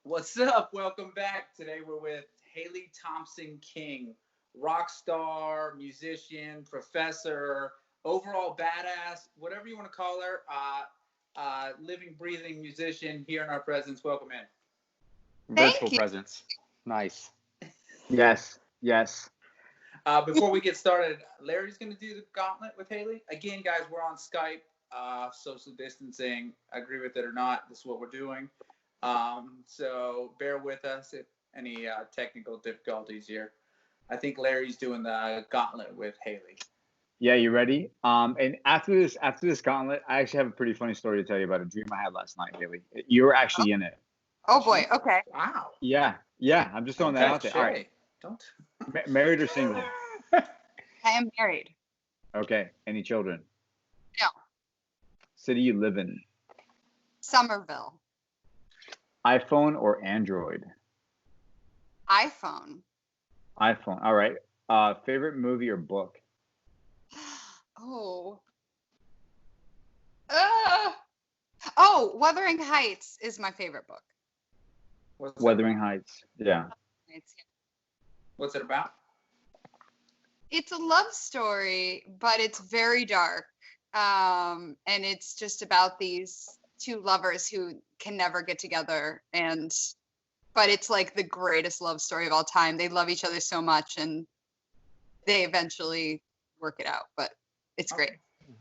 What's up? Welcome back. Today we're with Hayley Thompson-King, rock star, musician, professor, overall badass, whatever you want to call her. Living, breathing musician here in our presence. Welcome in. Virtual presence. Nice. Yes. Before we get started, Larry's going to do the gauntlet with Hayley. Again, guys, we're on Skype, social distancing. Agree with it or not, this is what we're doing. So bear with us if any technical difficulties here. I think Larry's doing the gauntlet with Hayley. Yeah, you ready? And after this gauntlet, I actually have a pretty funny story to tell you about a dream I had last night, Hayley. You were actually in it. Oh boy. Okay. Wow. Yeah. I'm just throwing that out there. All right. Don't. Married or single? I am married. Okay. Any children? No. City you live in? Somerville. iPhone or Android? iPhone. All right. Favorite movie or book? Wuthering Heights is my favorite book. Wuthering Heights. Yeah. What's it about? It's a love story, but it's very dark. And it's just about these two lovers who can never get together, but it's like the greatest love story of all time. They love each other so much and they eventually work it out, but it's great.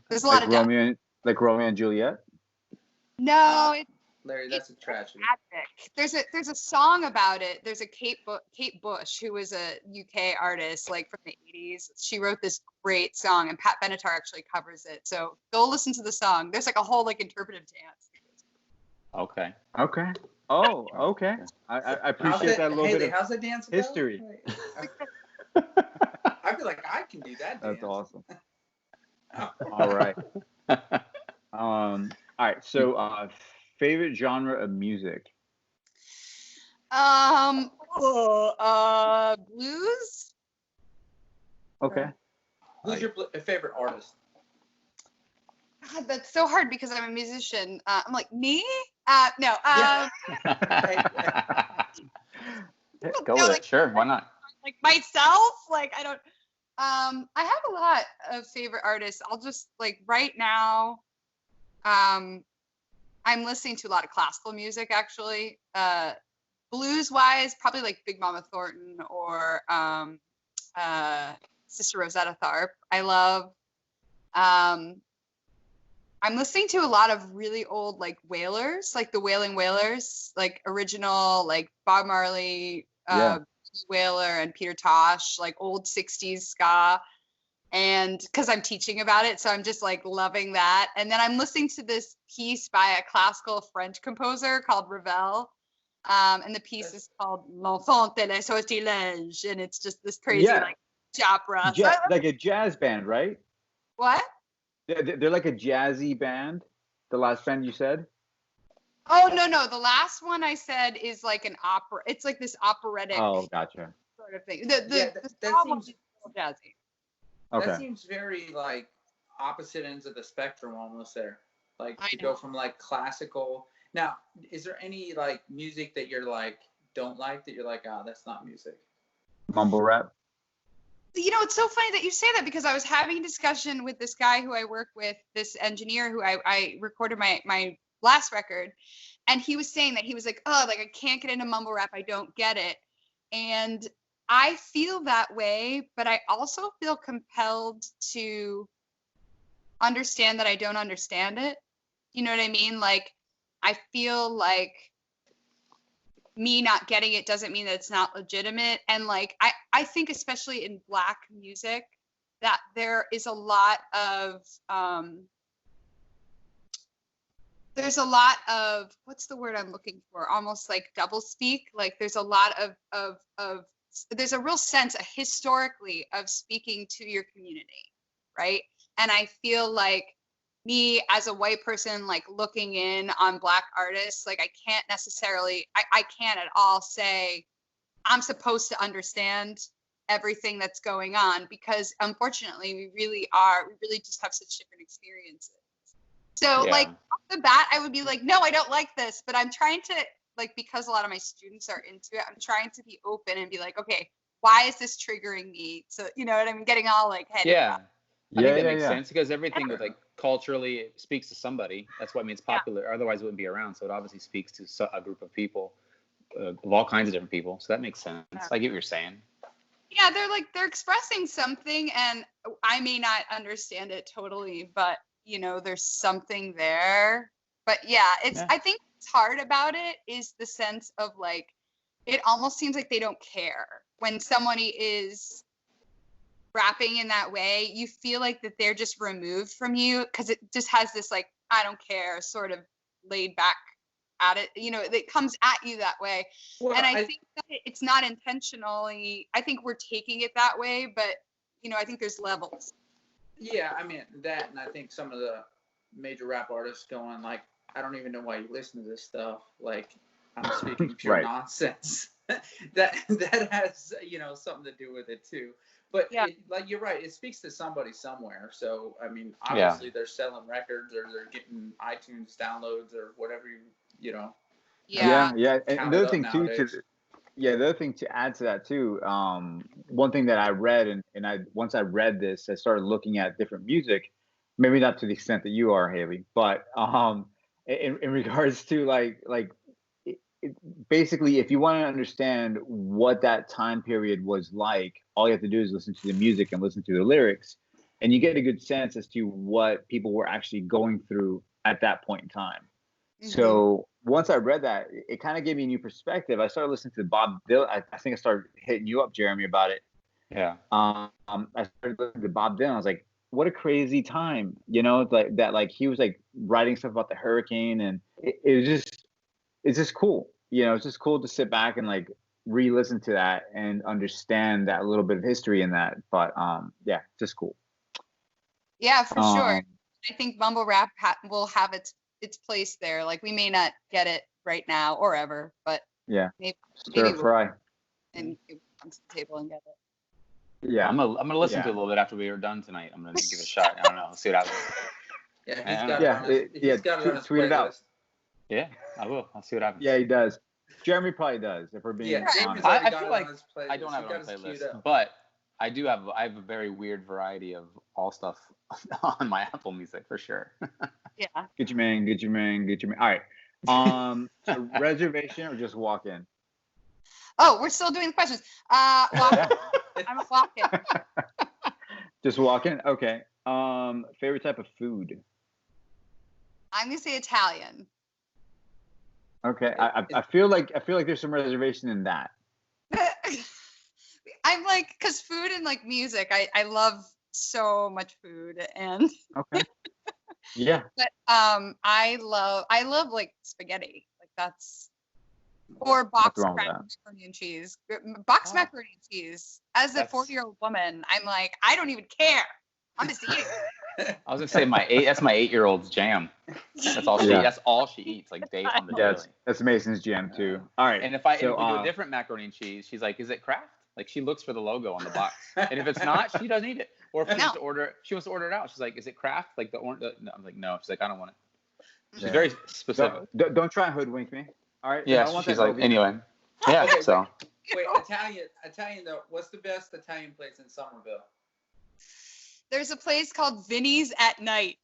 There's a lot of Romeo and Juliet? No, Larry, that's a tragedy. Tragic. There's a song about it. There's a Kate Bush, who was a UK artist like from the 80s. She wrote this great song, and Pat Benatar actually covers it. So go listen to the song. There's like a whole like interpretive dance. Okay. Oh, okay. I appreciate that little bit of how's that dance history. I feel like I can do that dance. That's awesome. All right. All right. So, favorite genre of music? Blues. Okay. Who's your favorite artist? God, that's so hard because I'm a musician. I'm like, me? No. Go with it. Sure. Why not? Like myself? Like, I don't. I have a lot of favorite artists. I'll just like right now. I'm listening to a lot of classical music actually. Blues wise, probably like Big Mama Thornton or Sister Rosetta Tharpe. I love. I'm listening to a lot of really old like Wailers, like the Wailing Wailers, like original like Bob Marley, Wailer and Peter Tosh, like old 60s ska. And because I'm teaching about it, so I'm just like loving that. And then I'm listening to this piece by a classical French composer called Ravel. And the piece is called L'Enfant de la Sortilège. And it's just this crazy like opera. Like a jazz band, right? What? They're like a jazzy band. The last band you said? Oh, no. The last one I said is like an opera. It's like this operatic gotcha. sort of thing. That seems jazzy. Okay. That seems very like opposite ends of the spectrum almost there. Like to go from like classical. Now, is there any like music that you're like don't like that you're like, that's not music? Mumble rap? You know, it's so funny that you say that because I was having a discussion with this guy who I work with, this engineer who I recorded my last record, and he was saying that he was like, I can't get into mumble rap, I don't get it. And I feel that way, but I also feel compelled to understand that I don't understand it. You know what I mean? Like, I feel like me not getting it doesn't mean that it's not legitimate. And like, I think especially in Black music that there is a lot of, what's the word I'm looking for? Almost like double speak. Like there's a lot of there's a real sense historically of speaking to your community. Right. And I feel like me as a white person, like looking in on Black artists, like I can't necessarily, I can't at all say I'm supposed to understand everything that's going on because unfortunately we really just have such different experiences. So like off the bat, I would be like, no, I don't like this, but I'm trying to like, because a lot of my students are into it, I'm trying to be open and be like, okay, why is this triggering me? So, you know what I mean? Getting all like head. Yeah. I think that makes yeah. sense because everything with like culturally it speaks to somebody. That's what means Yeah. popular. Otherwise, it wouldn't be around. So it obviously speaks to a group of people, of all kinds of different people. So that makes sense. Yeah. I get what you're saying. Yeah, they're expressing something, and I may not understand it totally, but you know, there's something there. But yeah, I think what's hard about it is the sense of like, it almost seems like they don't care when somebody is rapping in that way. You feel like that they're just removed from you because it just has this like, I don't care sort of laid back at it, you know, it comes at you that way. Well, and I think that it's not intentionally, I think we're taking it that way, but you know, I think there's levels. Yeah, I mean that, and I think some of the major rap artists going like, I don't even know why you listen to this stuff. Like, I'm speaking pure Right. nonsense. that has, you know, something to do with it too. But Yeah. like you're right, it speaks to somebody somewhere. So I mean, obviously they're selling records or they're getting iTunes downloads or whatever you know. Yeah. And Count the it other up thing too, nowadays. the other thing to add to that too, one thing that I read and once I read this, I started looking at different music, maybe not to the extent that you are, Hayley, but in regards to basically, if you want to understand what that time period was like, all you have to do is listen to the music and listen to the lyrics, and you get a good sense as to what people were actually going through at that point in time. Mhm. So once I read that, it kind of gave me a new perspective. I started listening to Bob Dylan. I think I started hitting you up, Jeremy, about it. Yeah. I started listening to Bob Dylan. I was like, what a crazy time, you know, like that. Like he was like writing stuff about the hurricane, and it's just cool. You know, it's just cool to sit back and like re-listen to that and understand that little bit of history in that. But yeah, just cool. Yeah, for sure. Um, I think mumble rap will have its place there. Like, we may not get it right now or ever, but yeah, maybe stir we'll fry. and it comes to the table and get it. Yeah, I'm gonna listen Yeah. to it a little bit after we are done tonight. I'm gonna give it a shot. I don't know. See what happens. Yeah, he's Yeah. got Yeah, it on his, he's got it on his tweet it out. playlist. Yeah, I will. I'll see what happens. Yeah, he does. Jeremy probably does, if we're being Yeah, Jamie's honest. already I got feel it like on his playlist. I don't have He's it on got my his queued playlist, up. but I have a very weird variety of all stuff on my Apple Music for sure. Yeah. Get your man. All right. So reservation or just walk in? Oh, we're still doing the questions. Walk. Yeah. I'm a walk-in. Just walk in. Okay. Favorite type of food? I'm gonna say Italian. Okay. I feel like there's some reservation in that. I'm like, because food and like music, I love so much food, and Okay. Yeah. but I love like spaghetti, like that's, or boxed wrong with that? macaroni and cheese. Boxed Oh. macaroni and cheese. As a That's- 40-year-old woman, I'm like, I don't even care. I'm just eating. I was gonna say that's my 8-year-old's jam. That's all Yeah. That's all she eats, like day on the Yeah, daily. that's Mason's jam too. All right. And if we so, do a different macaroni and cheese, she's like, "Is it Kraft?" Like she looks for the logo on the box, and if it's not, she doesn't eat it. Or if she wants to order it out, she's like, "Is it Kraft?" Like the orange. No, I'm like, "No." She's like, "I don't want it." She's Yeah. very specific. don't try and hoodwink me. All right. Yeah, I don't want she's that like, Obi. anyway. Yeah, Okay, so Wait, Italian though. What's the best Italian place in Somerville? There's a place called Vinny's at Night,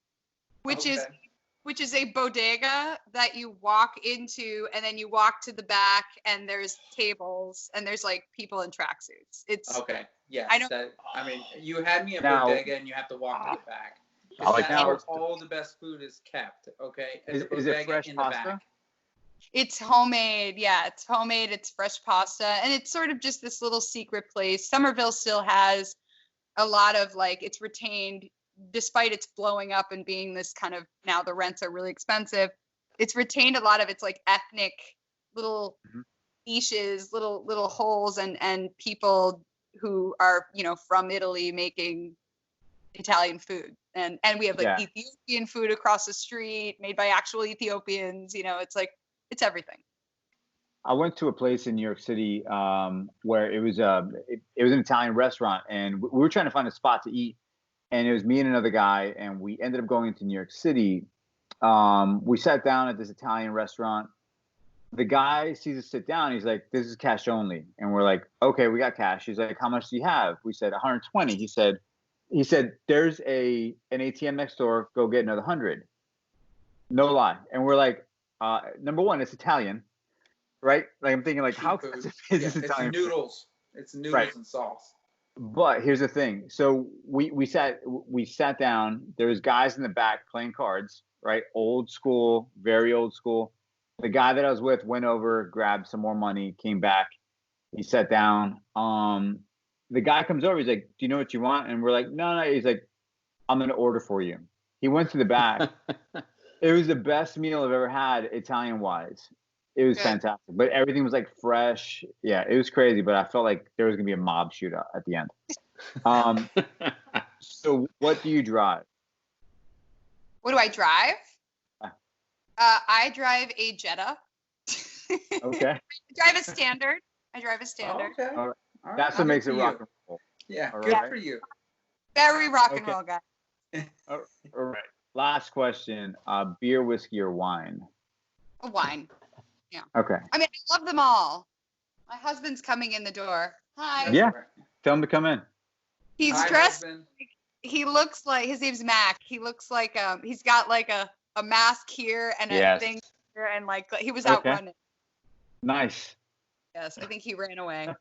which is a bodega that you walk into, and then you walk to the back, and there's tables, and there's like people in tracksuits. It's Okay. Yes. I mean, you had me at Now- bodega, and you have to walk to the back. I like That's that. where all the best food is kept. Okay. At the Is it bodega fresh in the pasta? back. It's homemade. Yeah, it's homemade. It's fresh pasta, and it's sort of just this little secret place. Somerville still has a lot of like, it's retained, despite its blowing up and being this kind of, now the rents are really expensive. It's retained a lot of its like ethnic little Mhm. niches, little holes, and people who are, you know, from Italy making Italian food. And we have like Yeah. Ethiopian food across the street made by actual Ethiopians. You know, it's like, it's everything. I went to a place in New York City where it was an Italian restaurant, and we were trying to find a spot to eat, and it was me and another guy, and we ended up going to New York City. We sat down at this Italian restaurant, The guy sees us sit down. He's like, "This is cash only," and we're like, "Okay, we got cash." He's like, "How much do you have?" We said 120. He said, "There's an ATM next door. Go get another 100." No lie. And we're like, number one, it's Italian, right? Like I'm thinking, like, Cheap how food. expensive is Yeah, this Italian food? It's noodles Right. and sauce. But here's the thing. So we sat down. There was guys in the back playing cards, right? Old school, very old school. The guy that I was with went over, grabbed some more money, came back. He sat down. The guy comes over. He's like, "Do you know what you want?" And we're like, "No, no." He's like, "I'm gonna order for you." He went to the back. It was the best meal I've ever had, Italian wise. It was fantastic, but everything was like fresh. Yeah, it was crazy. But I felt like there was gonna be a mob shootout at the end. So what do you drive? What do I drive? I drive a Jetta. Okay. I drive a standard. Oh, okay. All right. All right. That's what makes it rock and roll. Yeah, All good right. for you. Very rock and Okay. roll guy. All right. Last question. Beer, whiskey, or wine? A wine. Okay. I mean, I love them all. My husband's coming in the door. Hi. Yeah. Tell him to come in. He's Hi, dressed. husband. He looks like, his name's Mac. He looks like he's got like a mask here and a thing here, and like he was out running. Nice. Yes, I think he ran away.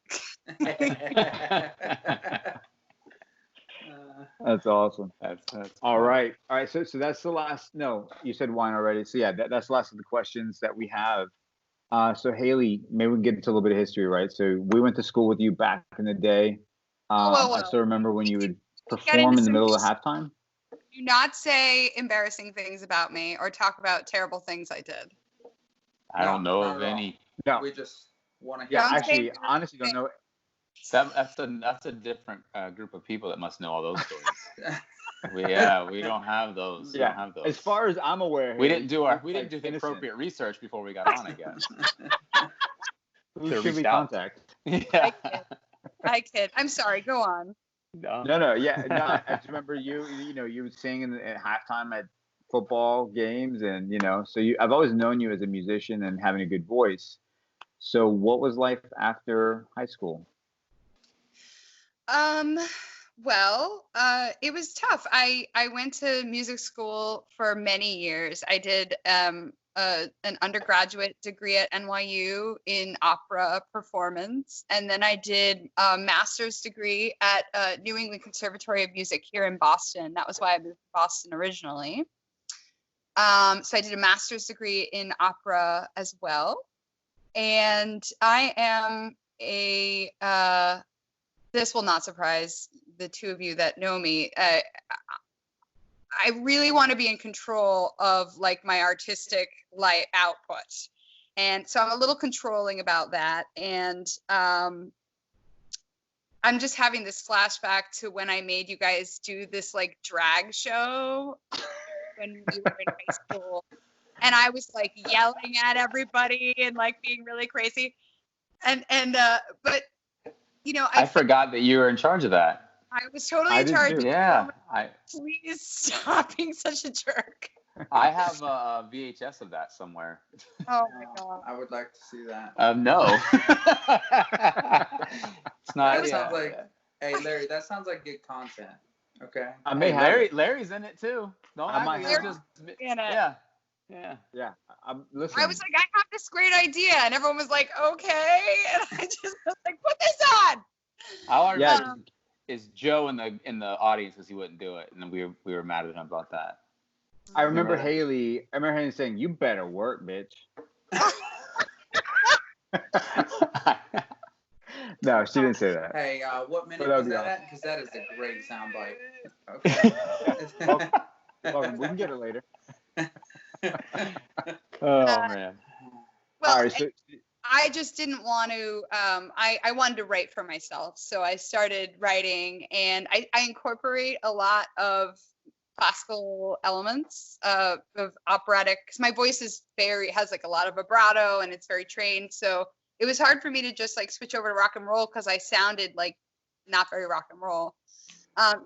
That's awesome. That's All right. So that's the last. No, you said wine already. So yeah, that's the last of the questions that we have. So Hayley, maybe we can get into a little bit of history, right? So we went to school with you back in the day. Whoa. I still remember when you would perform in the middle of the halftime. Do not say embarrassing things about me or talk about terrible things I did. I don't know of any. No. We just want to. Yeah, actually, honestly, don't know. That's a different group of people that must know all those stories. we don't have those. We don't have those. As far as I'm aware, we didn't do the appropriate research before we got on, I guess. Who should we contact? Yeah. I kid. I'm sorry. Go on. No. Yeah, no. I just remember you would sing at halftime at football games, and so I've always known you as a musician and having a good voice. So, what was life after high school? Well, it was tough. I went to music school for many years. I did an undergraduate degree at NYU in opera performance, and then I did a master's degree at New England Conservatory of Music here in Boston. That was why I moved to Boston originally. So I did a master's degree in opera as well, and I am this will not surprise the two of you that know me. I really want to be in control of like my artistic output. And so I'm a little controlling about that. And I'm just having this flashback to when I made you guys do this like drag show when we were in high school. And I was like yelling at everybody and like being really crazy. But I forgot that you were in charge of that. I was totally in charge. Yeah. Please stop being such a jerk. I have a VHS of that somewhere. Oh my god. I would like to see that. No. It's not. That sounds like. Hey Larry, that sounds like good content. Okay. I may have Larry's in it too. No, I might have Larry's in it. Yeah. I'm listening. I was like, I have this great idea, and everyone was like, okay, and I just was like, put this on. Our is Joe in the audience because he wouldn't do it, and then we were mad at him about that. I remember Hayley saying, "You better work, bitch." No, she didn't say that. Hey, what minute was that at? Because that is a great soundbite. Okay. Well, we can get it later. Oh man. Well, All right, so I just didn't want to. I wanted to write for myself, so I started writing, and I incorporate a lot of classical elements of operatic, because my voice is has like a lot of vibrato and it's very trained. So it was hard for me to just like switch over to rock and roll because I sounded like not very rock and roll.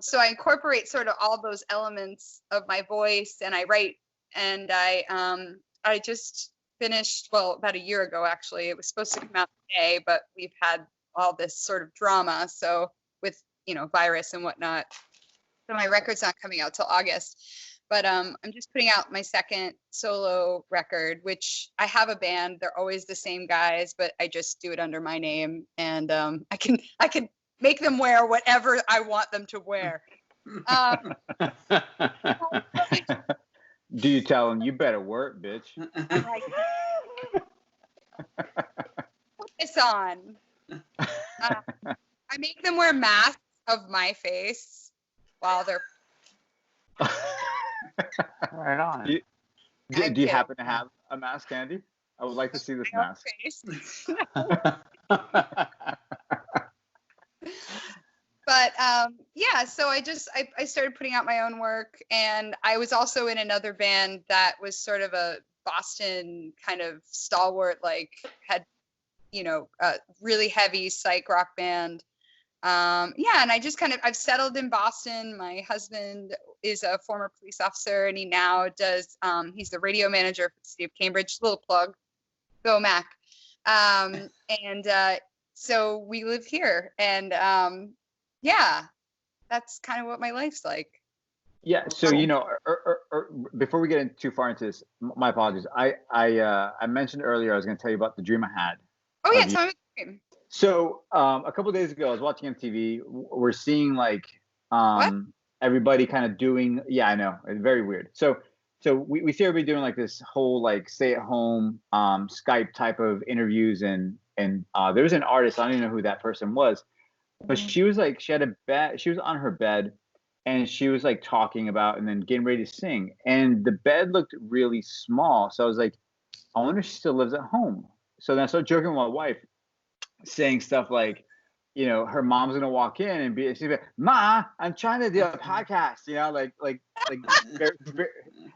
So I incorporate sort of all those elements of my voice, and I write, and I just finished, well, about a year ago, actually. It was supposed to come out today, but we've had all this sort of drama. So with, virus and whatnot. So my record's not coming out till August. But I'm just putting out my second solo record, which I have a band. They're always the same guys, but I just do it under my name. And I can make them wear whatever I want them to wear. Do you tell them, you better work, bitch? Put this on. I make them wear masks of my face while they're. Right on. Do you happen to have a mask, Andy? I would like to see this mask. But yeah, so I started putting out my own work, and I was also in another band that was sort of a Boston kind of stalwart, like had a really heavy psych rock band. Yeah, and I've settled in Boston. My husband is a former police officer, and he now does, he's the radio manager for the city of Cambridge. Little plug, go Mac. So we live here, and yeah, that's kind of what my life's like. Yeah. So before we get too far into this, my apologies. I mentioned earlier I was going to tell you about the dream I had. Oh yeah, tell me the dream. So a couple of days ago, I was watching MTV. We're seeing like What? everybody kind of doing. Yeah, I know, it's very weird. So we see everybody doing like this whole like stay at home Skype type of interviews, and there was an artist, I don't even know who that person was, but she was like, she had a bed, she was on her bed, and she was like talking about and then getting ready to sing, and the bed looked really small. So I was like, I wonder if she still lives at home. So then I started joking with my wife, saying stuff like, her mom's gonna walk in and she's like, "Ma, I'm trying to do a podcast," like very, very,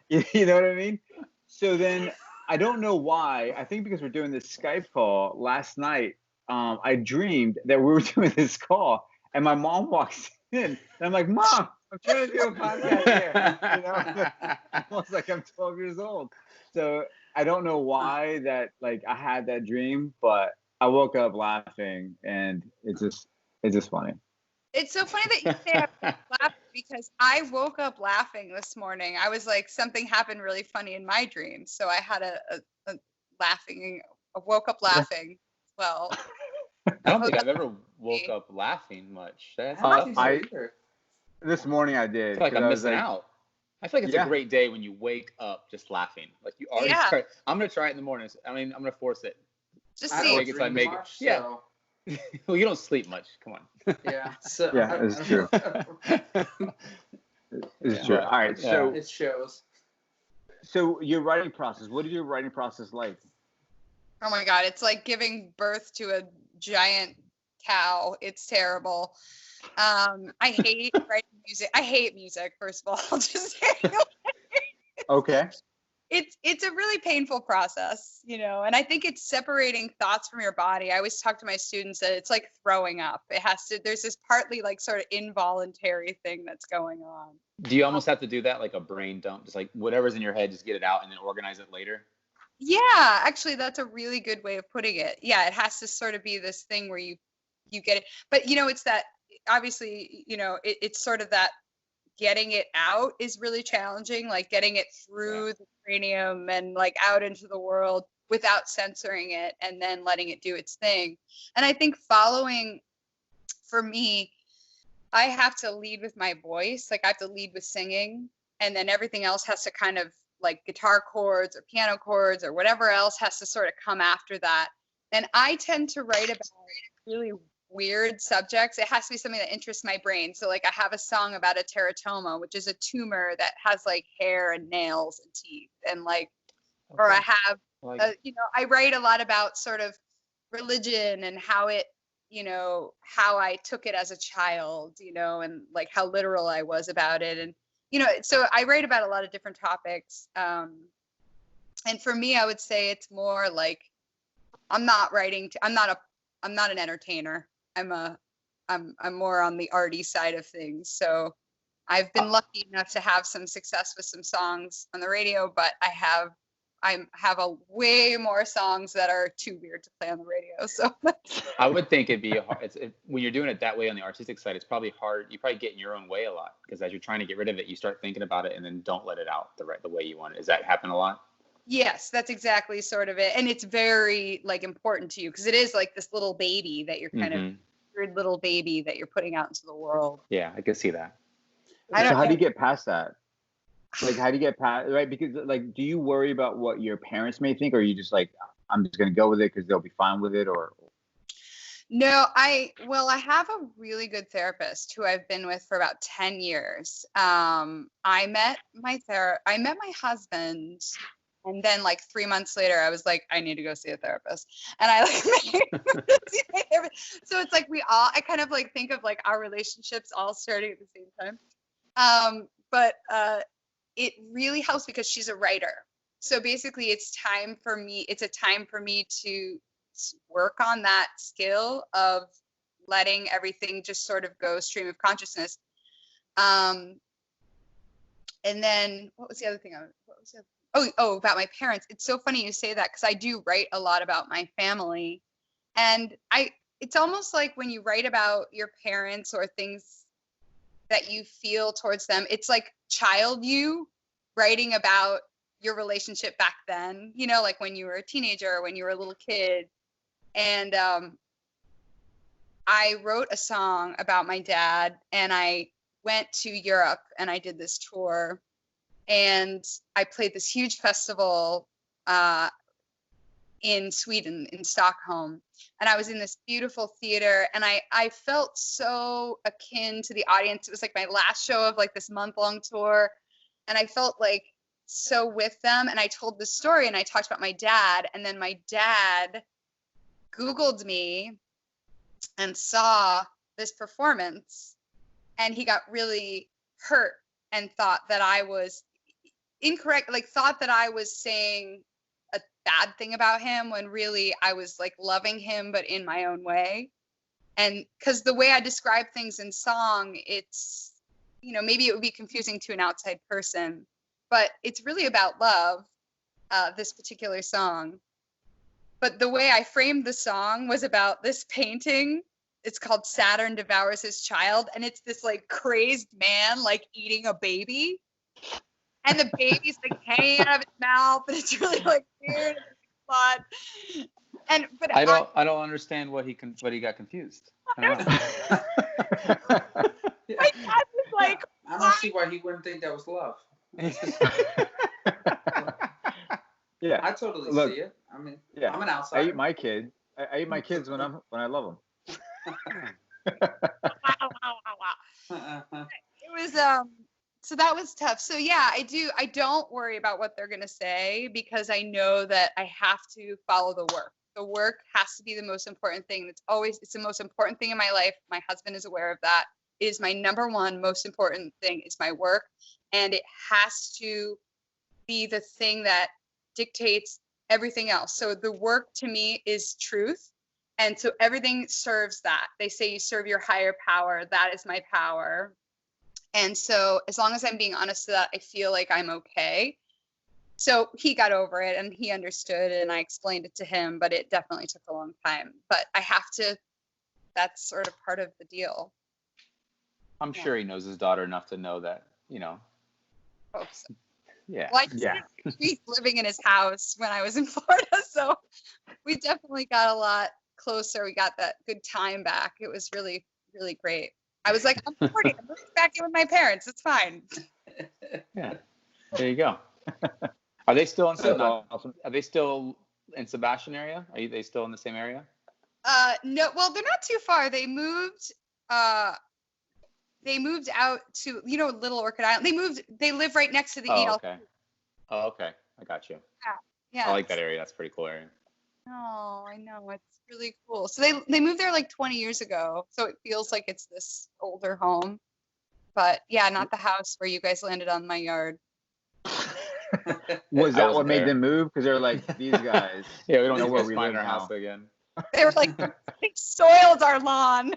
you know what I mean? So then I don't know why. I think because we're doing this Skype call last night, I dreamed that we were doing this call, and my mom walks in, and I'm like, "Mom, I'm trying to do a podcast here." Almost like I'm 12 years old. So I don't know why that like I had that dream, but I woke up laughing, and it's just funny. It's so funny that you say I laugh, because I woke up laughing this morning. I was like, something happened really funny in my dream, so I had a laughing. I woke up laughing. Well, I don't think I've ever woke up laughing much. That's This morning I did. I feel like I'm missing out. I feel like it's a great day when you wake up just laughing. Like you already start. I'm gonna try it in the mornings. I mean, I'm gonna force it. Just see. Yeah. Well, you don't sleep much. Come on. Yeah. So, yeah, it's true. It's true. All right. So it shows. So your writing process. What is your writing process like? Oh my God, it's like giving birth to a giant cow. It's terrible. I hate writing music. I hate music. First of all, I'll just say. Okay. It's a really painful process, and I think it's separating thoughts from your body. I always talk to my students that it's like throwing up. There's this partly like sort of involuntary thing that's going on. Do you almost have to do that, like a brain dump, just like whatever's in your head, just get it out and then organize it later? Yeah, actually, that's a really good way of putting it. Yeah, it has to sort of be this thing where you get it. But, it's that, obviously, it's sort of that getting it out is really challenging, like getting it through the cranium and like out into the world without censoring it and then letting it do its thing. And I think for me, I have to lead with my voice. Like I have to lead with singing, and then everything else has to kind of like guitar chords or piano chords or whatever else has to sort of come after that. And I tend to write about really weird subjects. It has to be something that interests my brain. So like I have a song about a teratoma, which is a tumor that has like hair and nails and teeth, and like, or I have, I write a lot about sort of religion and how it, how I took it as a child, and like how literal I was about it. And, so I write about a lot of different topics. And for me, I would say it's more like, I'm not an entertainer. I'm more on the arty side of things. So I've been lucky enough to have some success with some songs on the radio, but I have I have a way more songs that are too weird to play on the radio. So I would think it'd be hard. When you're doing it that way on the artistic side, it's probably hard. You probably get in your own way a lot because as you're trying to get rid of it, you start thinking about it and then don't let it out the way you want it. Does that happen a lot? yes, that's exactly sort of it. And it's very like important to you because it is like this little baby that you're kind of weird little baby that you're putting out into the world. Yeah, I can see that. So how do you get past that? Like, how do you get past, right? Because, like, do you worry about what your parents may think, or are you just like, I'm just going to go with it because they'll be fine with it, or? No, I have a really good therapist who I've been with for about 10 years. I met my husband, and then like 3 months later, I was like, I need to go see a therapist. And I like, so it's like I kind of like think of like our relationships all starting at the same time. But it really helps because she's a writer. So basically it's a time for me to work on that skill of letting everything just sort of go stream of consciousness. And then what was the other thing? About my parents. It's so funny you say that because I do write a lot about my family. And it's almost like when you write about your parents or things that you feel towards them, it's like child you writing about your relationship back then, you know, like when you were a teenager or when you were a little kid. And I wrote a song about my dad, and I went to Europe and I did this tour, and I played this huge festival in Sweden, in Stockholm. And I was in this beautiful theater, and I felt so akin to the audience. It was like my last show of like this month-long tour, and I felt like so with them. And I told this story, and I talked about my dad, and then my dad Googled me and saw this performance, and he got really hurt and thought that I was incorrect, like thought that I was saying a bad thing about him when really I was like loving him, but in my own way. And because the way I describe things in song, it's, you know, maybe it would be confusing to an outside person, but it's really about love, this particular song. But the way I framed the song was about this painting. It's called Saturn Devours His Child. And it's this like crazed man, like eating a baby. And the baby's like hanging out of his mouth. And it's really like weird and but I don't understand what he got confused. I don't know. My dad was like, I don't see why he wouldn't think that was love. Yeah, I totally see it. I mean, yeah, I'm an outsider. I eat my kid. I eat my kids when I love them. It was so that was tough. So yeah, I don't worry about what they're gonna say because I know that I have to follow the work. The work has to be the most important thing. It's the most important thing in my life. My husband is aware of that. It is my number one most important thing is my work, and it has to be the thing that dictates everything else. So the work to me is truth. And so everything serves that. They say you serve your higher power. That is my power. And so as long as I'm being honest to that, I feel like I'm okay. So he got over it and he understood, and I explained it to him, but it definitely took a long time. But I have to, that's sort of part of the deal. I'm sure he knows his daughter enough to know that, you know. Hope so. Yeah. Well, he's living in his house when I was in Florida, so we definitely got a lot closer. We got that good time back. It was really, really great. I was like, I'm 40. I'm moving back in with my parents. It's fine. Yeah. There you go. Are they still in awesome. Are they still in Sebastian area? Are they still in the same area? No. Well, they're not too far. They moved out to, you know, Little Orchid Island. They live right next to the EL. Okay. Oh, okay. I got you. Yeah. I like that area. That's a pretty cool area. Oh, I know. It's really cool. So they moved there like 20 years ago. So it feels like it's this older home. But yeah, not the house where you guys landed on my yard. Was that what made them move? Because they're like, these guys. Yeah, we don't know where we find live our now. house again. They were like, they soiled our lawn.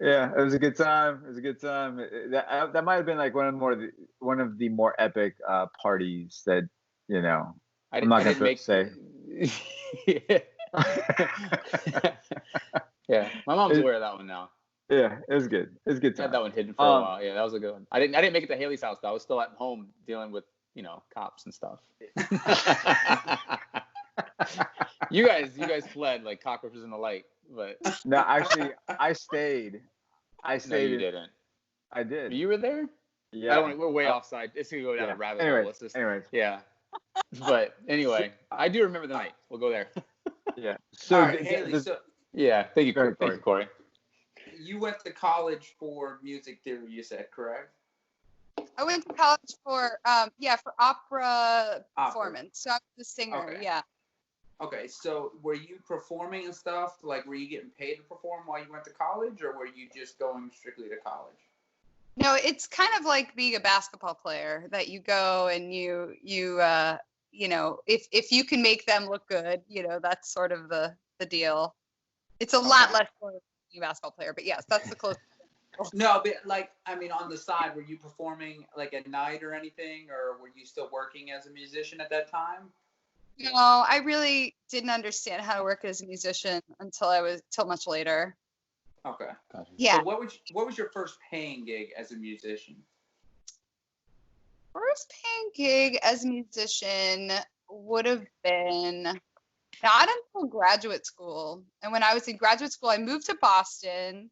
Yeah, it was a good time. It was a good time. That might have been like one of the more one of the more epic parties that I I'm not didn't gonna make. say. Yeah, my mom's It- aware of that one now. Yeah, it was good. It was a good I had time. that one hidden for a while. Yeah, that was a good one. I didn't make it to Haley's house though. I was still at home dealing with cops and stuff. You guys fled like cockroaches in the light, but No, actually, I stayed. no, you didn't. I did. You were there. Yeah. I don't. We're way offside. It's gonna go down a rabbit hole. Let's just. Anyways. Yeah. But anyway, I do remember the night. We'll go there. Yeah. So, all right, Hayley. So yeah, thank you, Go ahead, Thank you, Corey. you went to college for music theory, you said, correct? I went to college for for opera performance. So I was the singer. Okay. Yeah. Okay, so were you performing and stuff? Like, were you getting paid to perform while you went to college, or were you just going strictly to college? No, it's kind of like being a basketball player that you go and you if you can make them look good, that's sort of the deal. It's a lot less for being a basketball player, but yes, that's the closest. No, but like, I mean, on the side, were you performing like at night or anything, or were you still working as a musician at that time? No, I really didn't understand how to work as a musician till much later. Okay. Gotcha. Yeah. So what was your first paying gig as a musician? First paying gig as a musician would have been not until graduate school. And when I was in graduate school, I moved to Boston,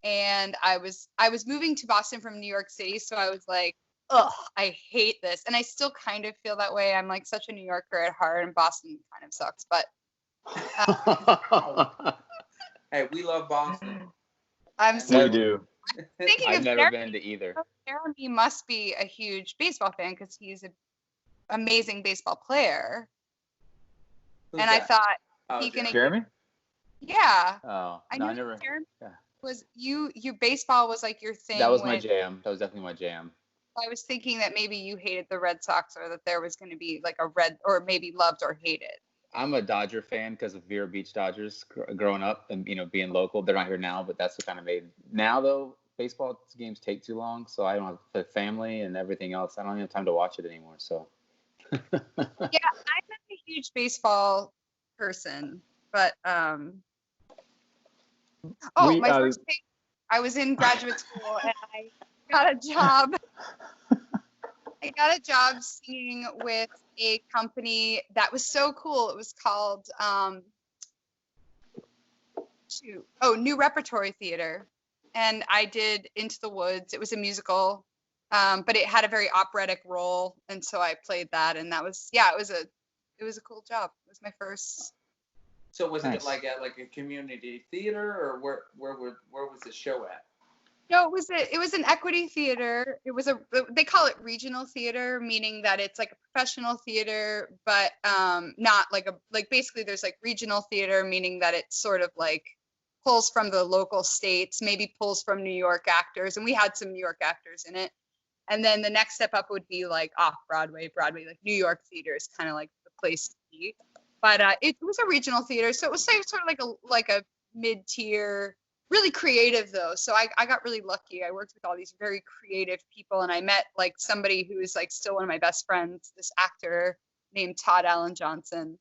and I was moving to Boston from New York City, so I was like, ugh, I hate this. And I still kind of feel that way. I'm like such a New Yorker at heart, and Boston kind of sucks. But Hey, we love Boston. I'm We do. thinking I've of never been to either. Jeremy must be a huge baseball fan because he's an amazing baseball player. Who's And that? I thought Oh, he can. Jeremy? Yeah. Oh, I no, knew I never. Jeremy Yeah. was you baseball was like your thing. That was my jam. That was definitely my jam. I was thinking that maybe you hated the Red Sox, or that there was going to be like a red, or maybe loved or hated. I'm a Dodger fan because of Vero Beach Dodgers growing up and being local. They're not here now, but that's what kind of made. Now though, baseball games take too long, so I don't have the family and everything else. I don't have time to watch it anymore. So. Yeah, I'm not a huge baseball person, but my first thing, I was in graduate school and I got a job. I got a job singing with a company that was so cool. It was called New Repertory Theater, and I did Into the Woods. It was a musical, but it had a very operatic role, and so I played that, and that was it was a cool job. It was my first. So was Nice. it like at like a community theater, or where was the show at? No, it was an equity theater. They call it regional theater, meaning that it's like a professional theater, but not like basically there's like regional theater, meaning that it's sort of like pulls from the local states, maybe pulls from New York actors, and we had some New York actors in it. And then the next step up would be like off Broadway, like New York theater is kind of like the place to be. But it was a regional theater, so it was like sort of like a mid-tier. Really creative though, so I got really lucky. I worked with all these very creative people, and I met like somebody who is like still one of my best friends, this actor named Todd Allen Johnson,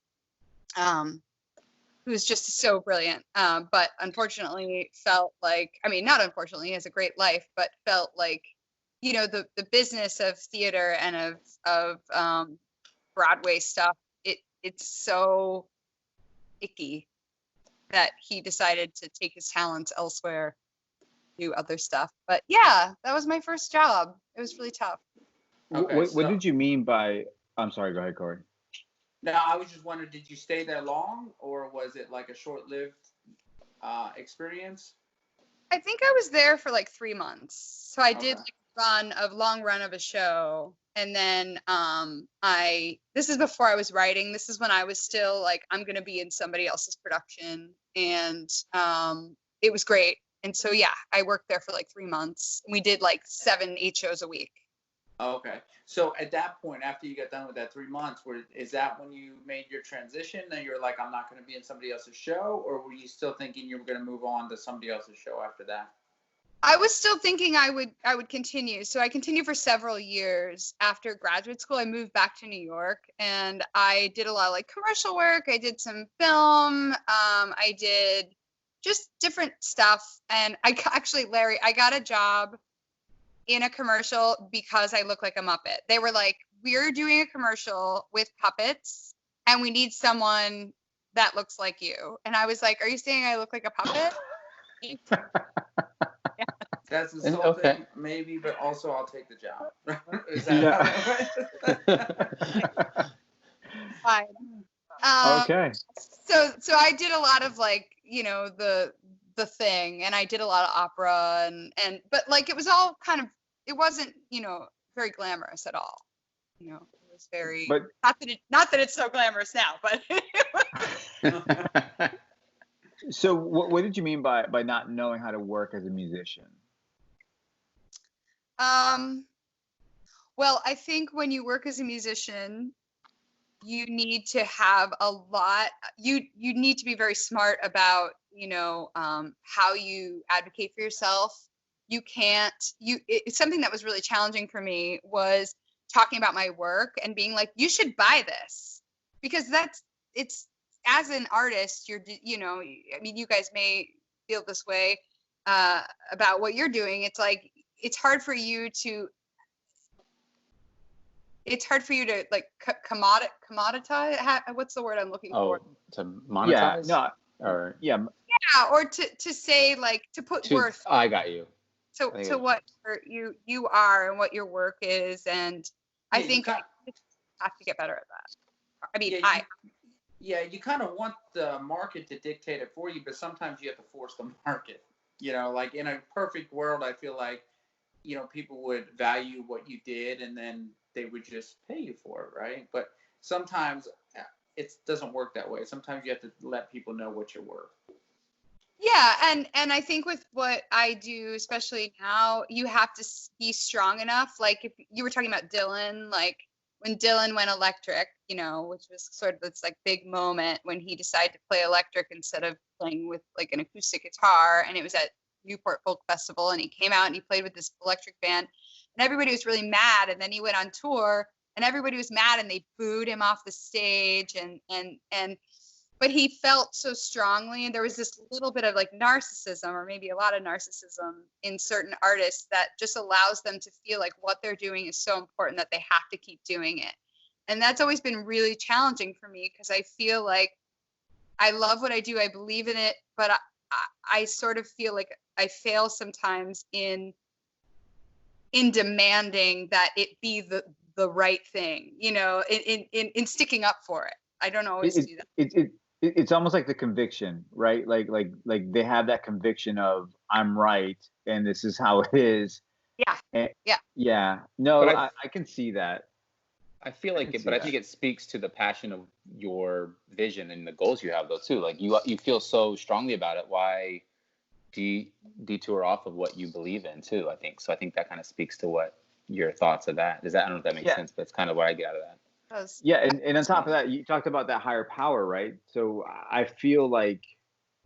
who's just so brilliant. But unfortunately felt like, I mean, not unfortunately, he has a great life, but felt like, the business of theater and of Broadway stuff, it's so icky that he decided to take his talents elsewhere, do other stuff. But yeah, that was my first job. It was really tough. Okay, What did you mean by? I'm sorry. Go ahead, Corey. No, I was just wondering, did you stay there long, or was it like a short-lived experience? I think I was there for like 3 months. So I did Okay. like a long run of a show. And then this is before I was writing. This is when I was still like, I'm going to be in somebody else's production. And it was great. And so, yeah, I worked there for like 3 months. We did like 7-8 shows a week. Okay. So at that point, after you got done with that 3 months, is that when you made your transition and you're like, I'm not going to be in somebody else's show? Or were you still thinking you were going to move on to somebody else's show after that? I was still thinking I would continue. So I continued for several years after graduate school. I moved back to New York and I did a lot of like commercial work. I did some film. I did just different stuff. And actually, Larry, I got a job in a commercial because I look like a Muppet. They were like, we're doing a commercial with puppets and we need someone that looks like you. And I was like, are you saying I look like a puppet? That's insulting, maybe, but also I'll take the job. Is that fine? Okay. So I did a lot of like, you know, the thing, and I did a lot of opera and but like it was all kind of, it wasn't, you know, very glamorous at all. You know, it was very, But not that it's so glamorous now, but so what did you mean by not knowing how to work as a musician? Well, I think when you work as a musician, you need to have a lot, you need to be very smart about, you know, how you advocate for yourself. You can't, it's something that was really challenging for me was talking about my work and being like, you should buy this, because it's, as an artist, you know, I mean, you guys may feel this way about what you're doing. It's like, it's hard for you to like commoditize. What's the word I'm looking for? To monetize? Yeah, no, or yeah, or to say like to put worth. I got you. To what you are and what your work is, and I think I have to get better at that. I mean, you kind of want the market to dictate it for you, but sometimes you have to force the market. You know, like in a perfect world, I feel like, you know, people would value what you did and then they would just pay you for it, right? But sometimes it doesn't work that way. Sometimes you have to let people know what you're worth. Yeah, and I think with what I do, especially now, you have to be strong enough. Like if you were talking about Dylan, like when Dylan went electric, you know, which was sort of this like big moment when he decided to play electric instead of playing with like an acoustic guitar, and it was at Newport Folk Festival, and he came out and he played with this electric band, and everybody was really mad. And then he went on tour, and everybody was mad, and they booed him off the stage, and but he felt so strongly, and there was this little bit of like narcissism, or maybe a lot of narcissism in certain artists that just allows them to feel like what they're doing is so important that they have to keep doing it. And that's always been really challenging for me, because I feel like I love what I do, I believe in it, but I sort of feel like I fail sometimes in demanding that it be the right thing, you know, in sticking up for it. I don't always do that. It's almost like the conviction, right? Like they have that conviction of I'm right and this is how it is. Yeah. And, yeah. Yeah. No, I can see that. I feel like it, but I think it speaks to the passion of your vision and the goals you have, though, too. Like you feel so strongly about it. Why detour off of what you believe in, too? I think so. I think that kind of speaks to what your thoughts of that. I don't know if that makes sense, but it's kind of what I get out of that. Yeah, and on top of that, you talked about that higher power, right? So I feel like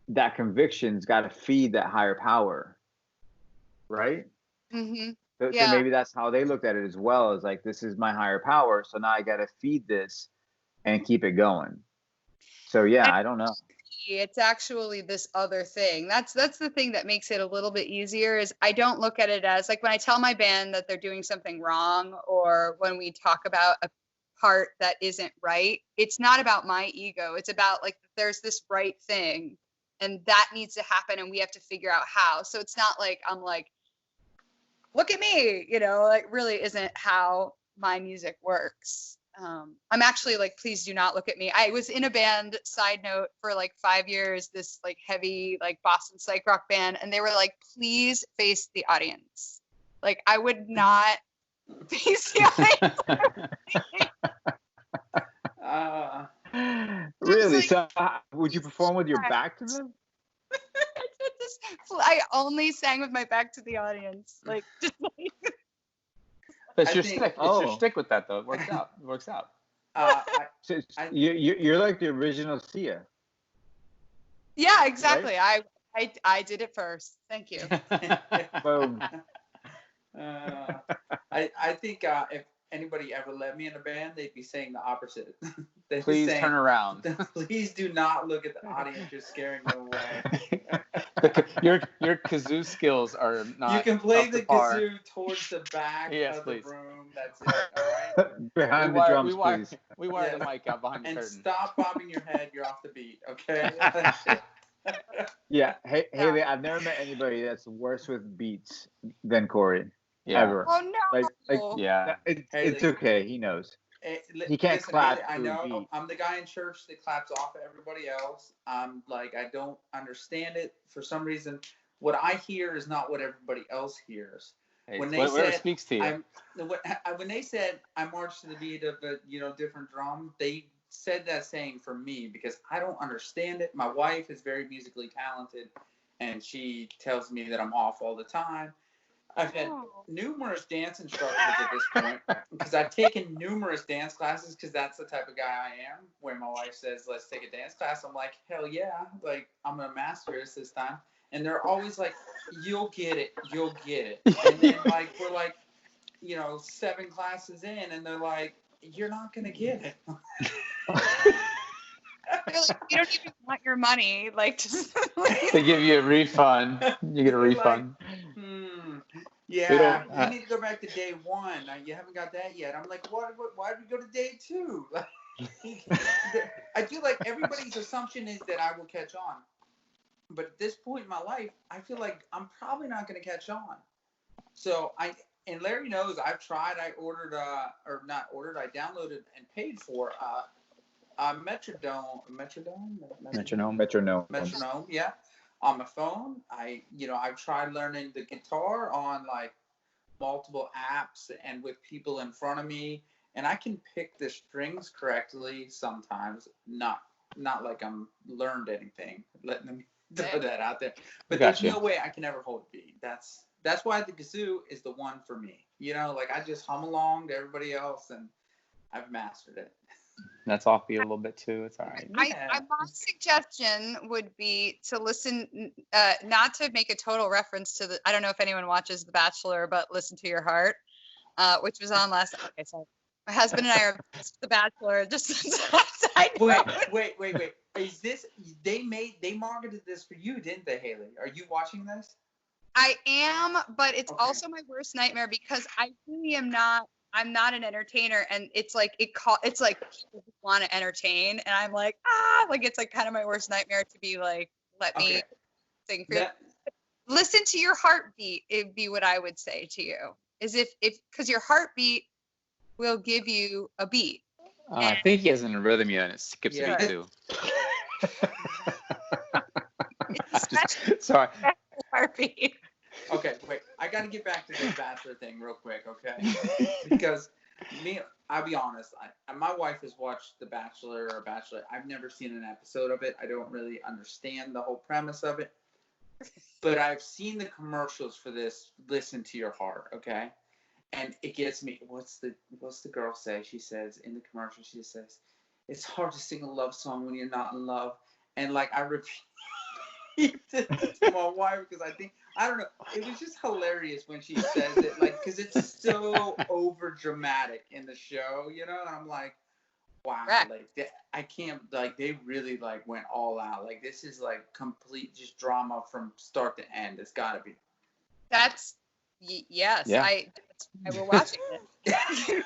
that conviction's got to feed that higher power, right? Mm-hmm. So maybe that's how they looked at it as well, as like, this is my higher power, so now I got to feed this and keep it going. So yeah, I don't know. It's actually this other thing. That's the thing that makes it a little bit easier, is I don't look at it as like when I tell my band that they're doing something wrong, or when we talk about a part that isn't right, it's not about my ego. It's about like, there's this right thing and that needs to happen and we have to figure out how. So it's not like I'm like, look at me, you know, like really isn't how my music works. I'm actually like, please do not look at me. I was in a band, side note, for like 5 years, this like heavy like Boston psych rock band, and they were like, please face the audience. Like I would not face the audience. Really? Like, so would you perform with your back to them? I only sang with my back to the audience. Like, just like. It's your stick. It's your stick with that, though. It works out. It works out. You're like the original Sia. Yeah, exactly. Right? I did it first. Thank you. Boom. I think if anybody ever let me in a band, they'd be saying the opposite. They'd be Please saying, turn around. please do not look at the audience. You're scaring them away. Your kazoo skills are not. You can play up to the par. kazoo towards the back Yes, of please. the room. That's it. All right. Behind the drums, please. We wire Yeah. the mic out behind the And curtain. stop bobbing your head. You're off the beat. Okay. Yeah, Haley, I've never met anybody that's worse with beats than Corey. Yeah. Ever. Oh no. Like, Yeah. It's okay. He knows. He can't Listen, clap Haley, I to a know beat. I'm the guy in church that claps off at everybody else. I'm like, I don't understand it for some reason. What I hear is not what everybody else hears. Hey, When they whatever said speaks to you. when they said I march to the beat of a different drum, they said that saying for me because I don't understand it. My wife is very musically talented, and she tells me that I'm off all the time. I've had numerous dance instructors at this point because I've taken numerous dance classes because that's the type of guy I am. When my wife says, let's take a dance class, I'm like, hell yeah. Like, I'm going to master this time. And they're always like, you'll get it. You'll get it. And then, like, we're like, 7 classes in, and they're like, you're not going to get it. They're like, you don't even want your money. Like, just They give you a refund. You get a refund. Yeah, you need to go back to day 1. You haven't got that yet. I'm like, why did we go to day 2? I feel like everybody's assumption is that I will catch on. But at this point in my life, I feel like I'm probably not going to catch on. So and Larry knows I've tried. I ordered, or not ordered, I downloaded and paid for metronome, yeah, on my phone. I've tried learning the guitar on like multiple apps and with people in front of me, and I can pick the strings correctly sometimes. Not like I'm learned anything. Letting them throw that out there, but there's no way I can ever hold a beat. That's why the kazoo is the one for me. Like I just hum along to everybody else, and I've mastered it. That's offbeat a little bit too. It's all right. Yeah. My suggestion would be to listen, not to make a total reference to I don't know if anyone watches The Bachelor, but Listen to Your Heart, which was on last. Okay, so my husband and I are obsessed with The Bachelor. Just Wait. Is this they marketed this for you, didn't they, Haley? Are you watching this? I am, but it's also my worst nightmare because I really am not. I'm not an entertainer, and it's like it's like people who want to entertain, and I'm like like it's like kind of my worst nightmare to be like, let me sing for you. Listen to your heartbeat. It'd be what I would say to you. Is if because your heartbeat will give you a beat. I think he has an rhythm yet, and it skips a beat too. Sorry. Heartbeat. Okay, wait. I got to get back to this Bachelor thing real quick, okay? Because I'll be honest. My wife has watched The Bachelor or Bachelor. I've never seen an episode of it. I don't really understand the whole premise of it. But I've seen the commercials for this. Listen to your heart, okay? And it gets me. What's the girl say? She says in the commercial. She says, "It's hard to sing a love song when you're not in love." And like I repeat it to my wife because I don't know. It was just hilarious when she says it, like, because it's so over dramatic in the show, And I'm like, wow, like I can't, like, they really like went all out. Like this is like complete just drama from start to end. It's got to be. That's yes. Yeah. That's why we're watching it.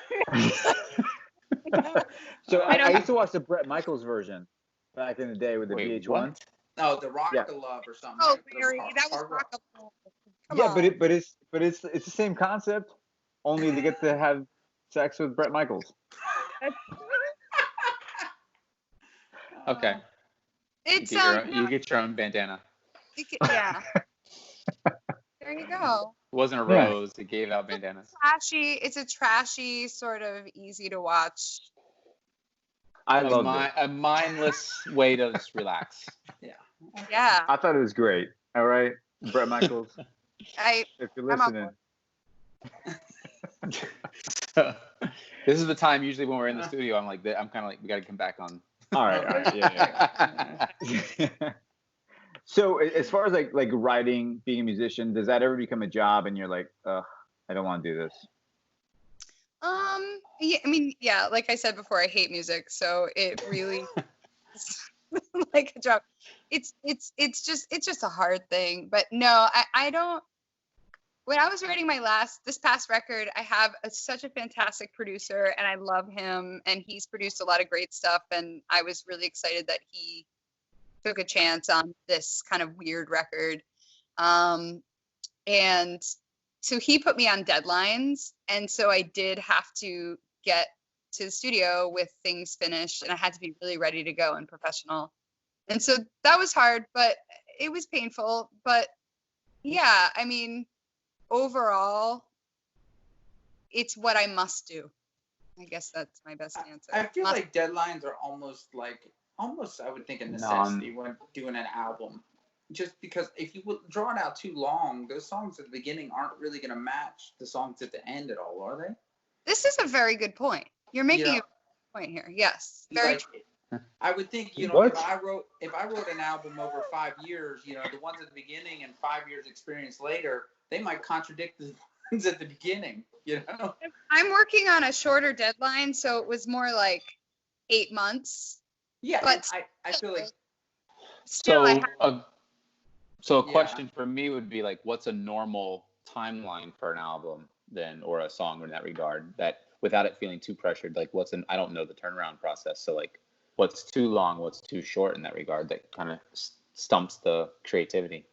So I used to watch the Bret Michaels version back in the day with the VH1. What? Oh, the Rock of Love or something. Oh, Larry, that was Rock of Love. But it's the same concept, only they get to have sex with Bret Michaels. Okay. It's you get your own bandana. Yeah. There you go. It wasn't a rose. It gave out bandanas. It's a trashy sort of easy to watch. I love a mindless way to just relax. Yeah. I thought it was great. All right, Bret Michaels. If you're listening. So, this is the time usually when we're in the studio. I'm kind of like we got to come back on. All right. Yeah. So as far as like writing, being a musician, does that ever become a job and you're like, I don't want to do this? Yeah, I mean, yeah, like I said before, I hate music, so it really is like a job. It's just a hard thing. But no, I don't. When I was writing this past record, I have such a fantastic producer, and I love him, and he's produced a lot of great stuff, and I was really excited that he took a chance on this kind of weird record. And so he put me on deadlines, and so I did have to get to the studio with things finished, and I had to be really ready to go and professional. And so that was hard, but it was painful. But yeah, I mean, overall, it's what I must do. I guess that's my best answer. I feel like deadlines are almost I would think a necessity when doing an album. Just because if you draw it out too long, those songs at the beginning aren't really going to match the songs at the end at all, are they? This is a very good point. You're making a good point here. Yes, very true. I would think, if I wrote an album over 5 years, the ones at the beginning and 5 years experience later, they might contradict the ones at the beginning, I'm working on a shorter deadline, so it was more like 8 months. Yeah, but I feel like so a question for me would be like, what's a normal timeline for an album then, or a song in that regard, that without it feeling too pressured, like I don't know the turnaround process. So like, what's too long, what's too short in that regard that kind of stumps the creativity?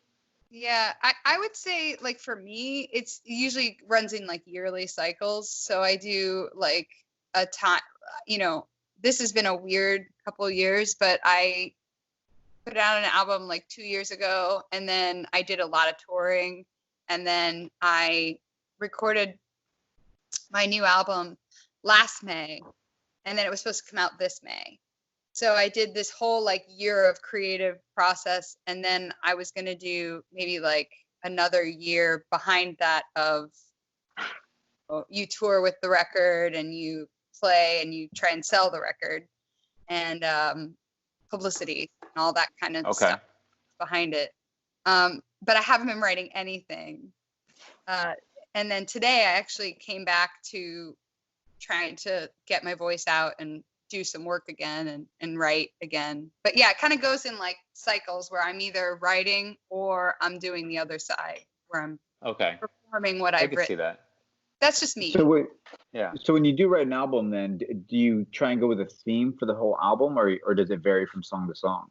Yeah, I would say, like, for me, it's usually runs in like yearly cycles. So I do like a time, this has been a weird couple of years, but I put out an album like 2 years ago, and then I did a lot of touring, and then I recorded my new album last May, and then it was supposed to come out this May. So I did this whole like year of creative process, and then I was going to do maybe like another year behind that of you tour with the record and you play and you try and sell the record, and publicity and all that kind of stuff behind it. But I haven't been writing anything. And then today I actually came back to trying to get my voice out and do some work again and write again. But yeah, it kind of goes in like cycles where I'm either writing or I'm doing the other side where I'm performing what I've written. I can see that. That's just me. So when you do write an album, then do you try and go with a theme for the whole album, or does it vary from song to song?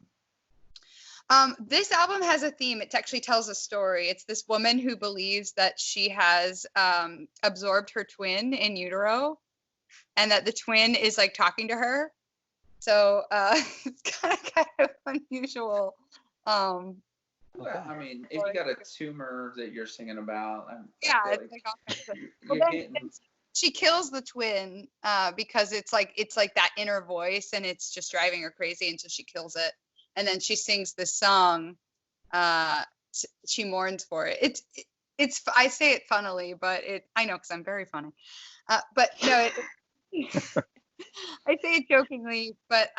This album has a theme. It actually tells a story. It's this woman who believes that she has absorbed her twin in utero, and that the twin is like talking to her. So it's kind of unusual. Well, I mean, if you got a tumor that you're singing about, it's like all kinds of she kills the twin because it's like that inner voice, and it's just driving her crazy, and so she kills it. And then she sings this song. She mourns for it. It's I say it funnily, but I know because I'm very funny. But no, I say it jokingly, but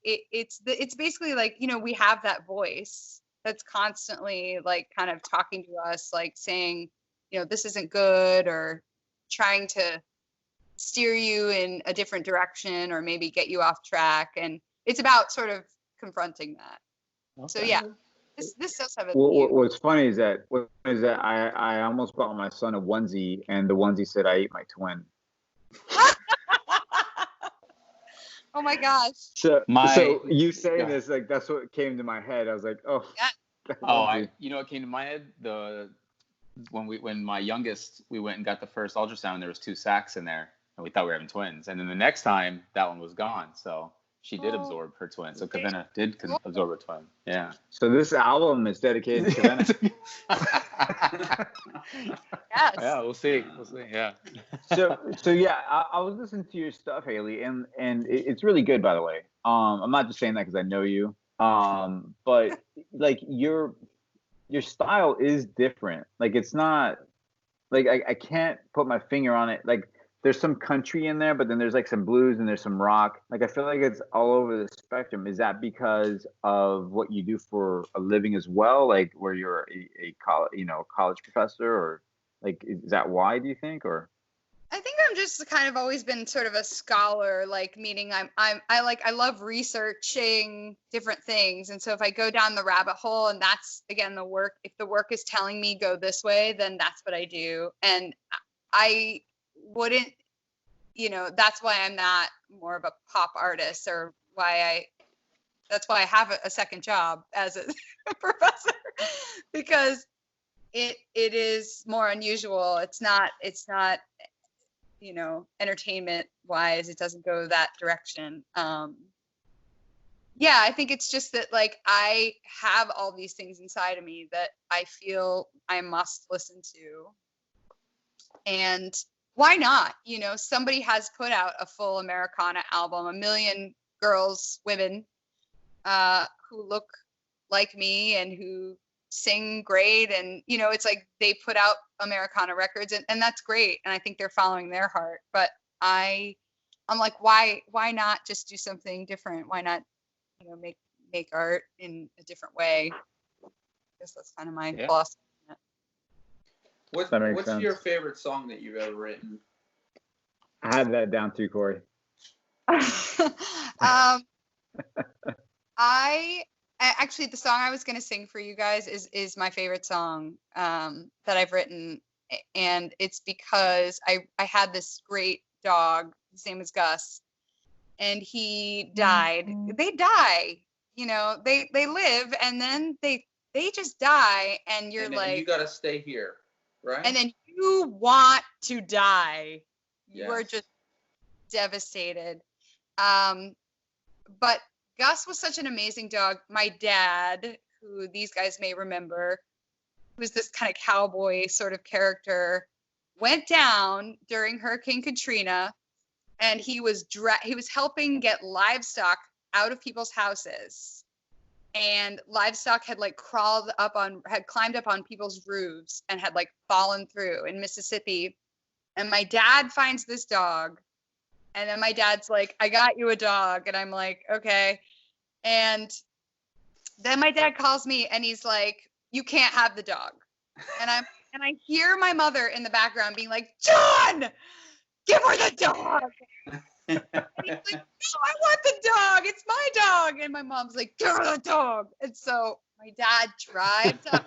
it's basically like, we have that voice that's constantly like kind of talking to us, like saying, this isn't good, or trying to steer you in a different direction, or maybe get you off track. And it's about sort of confronting that. So yeah, this does have a what's funny is that I almost bought my son a onesie, and the onesie said I ate my twin. Oh my gosh. So you saying this, like, that's what came to my head. I was like, oh. Yeah. What came to my head? When my youngest, we went and got the first ultrasound, there was 2 sacs in there, and we thought we were having twins. And then the next time, that one was gone. So she did absorb her twin. So Kavanna did absorb her twin. Yeah. So this album is dedicated to Kavanna. Yes. Yeah, we'll see. Yeah. So yeah, I was listening to your stuff, Hayley, and it's really good, by the way. I'm not just saying that because I know you. But like your style is different. Like, it's not like I can't put my finger on it. Like, there's some country in there, but then there's like some blues and there's some rock. Like I feel like it's all over the spectrum. Is that because of what you do for a living as well, like where you're a college professor, or like is that why, do you think? Or I think I'm just kind of always been sort of a scholar, like meaning I love researching different things. And so if I go down the rabbit hole, and that's again the work, if the work is telling me go this way, then that's what I do. And I wouldn't, that's why I'm not more of a pop artist, or that's why I have a second job as a professor, because it is more unusual. It's not entertainment wise, it doesn't go that direction. Yeah, I think it's just that like I have all these things inside of me that I feel I must listen to. And why not? Somebody has put out a full Americana album, a million girls, women, who look like me and who sing great, and it's like they put out Americana records, and that's great, and I think they're following their heart. But I'm like, why not just do something different? Why not make art in a different way? I guess that's kind of my philosophy. What's your favorite song that you've ever written? I have that down too, Corey. Actually, the song I was going to sing for you guys is my favorite song that I've written. And it's because I had this great dog. His name was Gus. And he died. They die. They live, and then they just die. And you're like, you got to stay here, right? And then you want to die. Yes. You are just devastated. But Gus was such an amazing dog. My dad, who these guys may remember, who's this kind of cowboy sort of character, went down during Hurricane Katrina, and he was helping get livestock out of people's houses. And livestock had climbed up on people's roofs and had fallen through in Mississippi. And my dad finds this dog. And then my dad's like, I got you a dog. And I'm like, okay. And then my dad calls me and he's like, you can't have the dog. And I hear my mother in the background being like, John, give her the dog. And he's like, no, I want the dog. It's my dog. And my mom's like, give her the dog. And so my dad drives up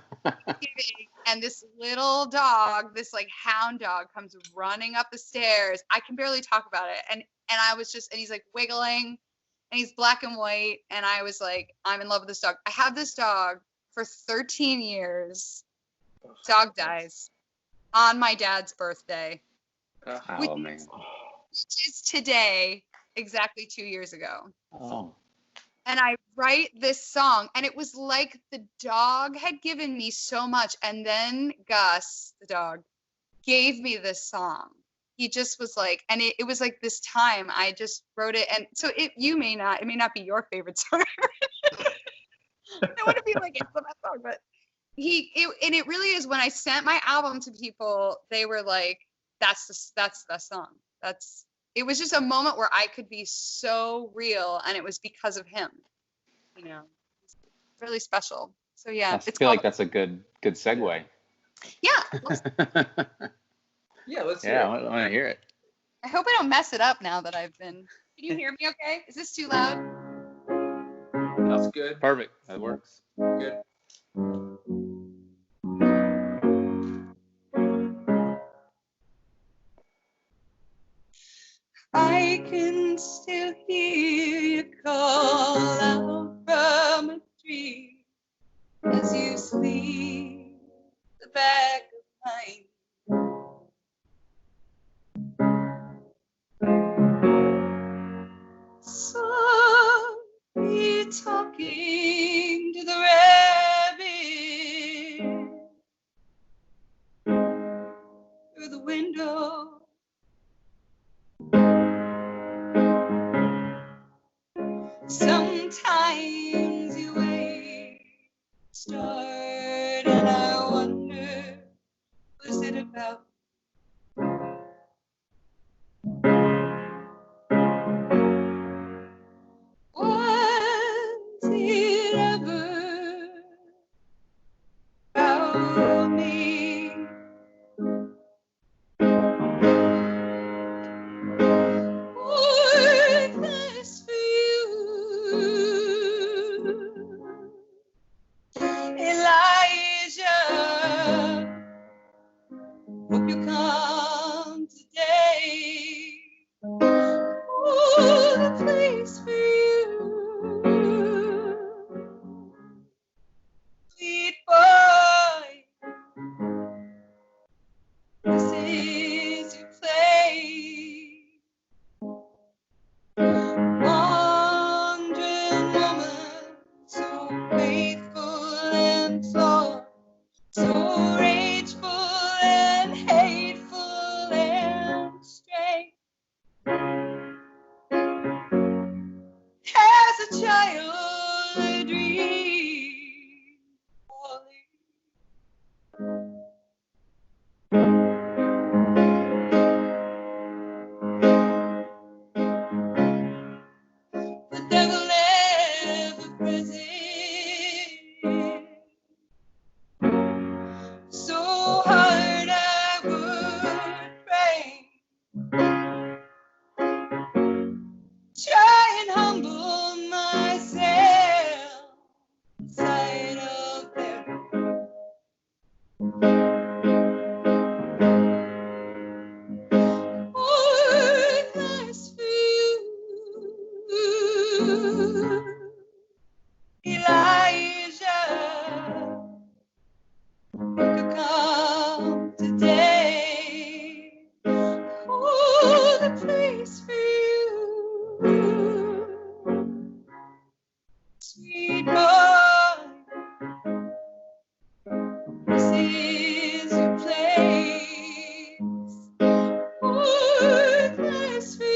and this little dog, this hound dog, comes running up the stairs. I can barely talk about it. And I was just, and he's wiggling, and he's black and white. And I was like, I'm in love with this dog. I have this dog for 13 years. Dog dies on my dad's birthday. Oh, man. Which is today, exactly 2 years ago. Oh. And I write this song, and it was like the dog had given me so much. And then Gus, the dog, gave me this song. He just was like, and it was like this time I just wrote it. And so it may not be your favorite song. I don't want to be like, it's the best song, but it really is. When I sent my album to people, they were like, that's the song. It was just a moment where I could be so real, and it was because of him. It's really special. So yeah, I feel like that's a good segue. Yeah. Yeah, let's hear it. I want to hear it. I hope I don't mess it up now that I've been. Can you hear me okay? Is this too loud? That's good. Perfect. That works. Good. I can still hear you call out from a tree as you sleep the back of mine. Softly talking to the rabbit through the window. Sometimes you wait, start, and I wonder, was it about ever about me. Worthless for you, Elijah. Hope you come today. Oh, the place for you, sweet boy. This is your place. Wandering woman, so faithful and flawed, so rageful and hateful and strange. As a child, I dream falling. The devil ever present, so hard I would pray, try and humble myself inside of them. Worthless for you, Elijah. Hope you come today. Oh, the place for you, sweet boy. This is your place. Worthless for you.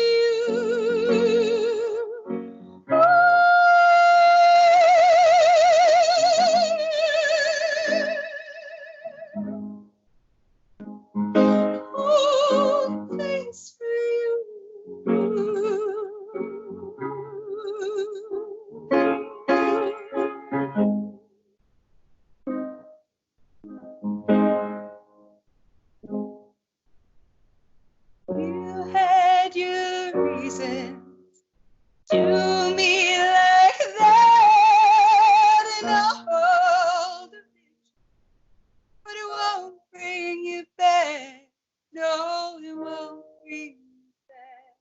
Oh, place for you. You had your reasons to me like that, and I'll hold it, but it won't bring you back. No, it won't bring you back.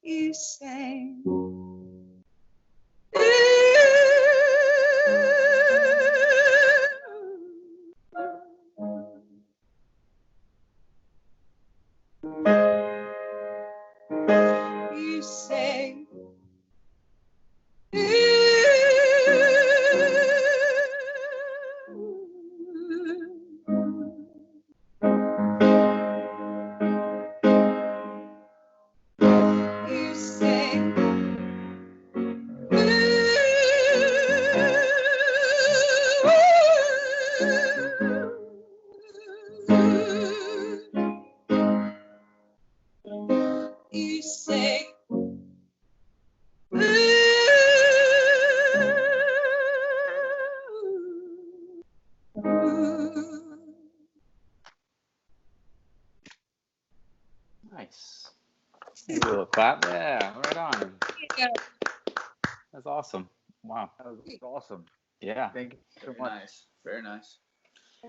You sang. You say, you say, you say, Nice. Maybe a little clap. Yeah, right on. yeah. That's awesome. Wow. That was awesome. Yeah. Thank you so Very much. nice. Very nice.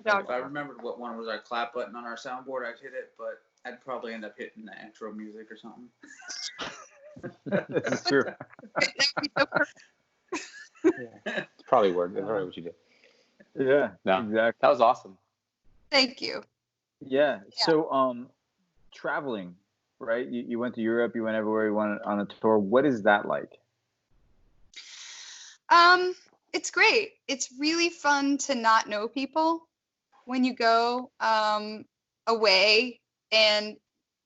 Dog. If I remembered what one was our clap button on our soundboard, I'd hit it, but I'd probably end up hitting the intro music or something. This is true. That would be so perfect. It's probably worked. That's probably what you did. Yeah, No. exactly. That was awesome. Thank you. Yeah. So, traveling, right? You went to Europe. You went everywhere. You went on a tour. What is that like? It's great. It's really fun to not know people when you go away and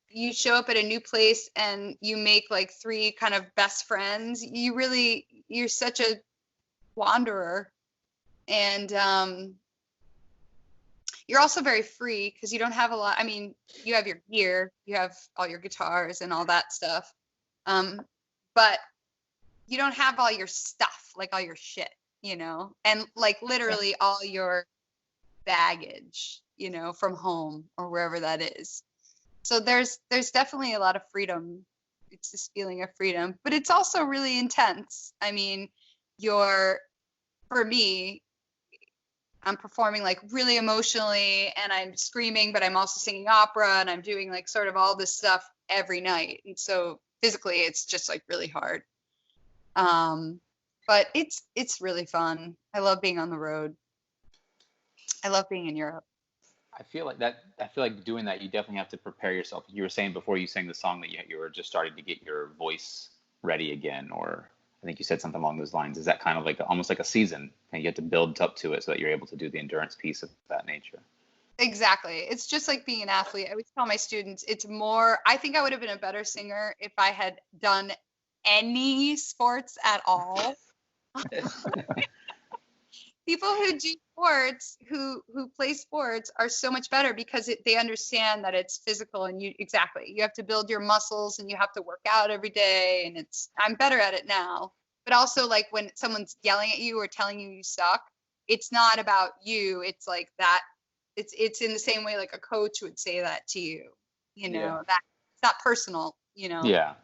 you show up at a new place and you make like 3 kind of best friends. You're such a wanderer, and you're also very free because you don't have a lot. I mean, you have your gear, you have all your guitars and all that stuff. but you don't have all your stuff, like all your shit, and like literally all your baggage, from home or wherever that is. So there's definitely a lot of freedom. It's this feeling of freedom, but it's also really intense. I mean, for me, I'm performing like really emotionally and I'm screaming, but I'm also singing opera and I'm doing like sort of all this stuff every night. And so physically it's just like really hard. But it's really fun. I love being on the road. I love being in Europe. I feel like doing that, you definitely have to prepare yourself. You were saying before you sang the song that you were just starting to get your voice ready again, or I think you said something along those lines. Is that kind of like almost like a season, and you have to build up to it so that you're able to do the endurance piece of that nature? Exactly. It's just like being an athlete. I always tell my students, it's more, I think I would have been a better singer if I had done any sports at all. People who do sports, who play sports, are so much better because they understand that it's physical and you have to build your muscles and you have to work out every day. And I'm better at it now. But also, like when someone's yelling at you or telling you suck, it's not about you. It's like that. It's in the same way like a coach would say that to you. That it's not personal. Yeah.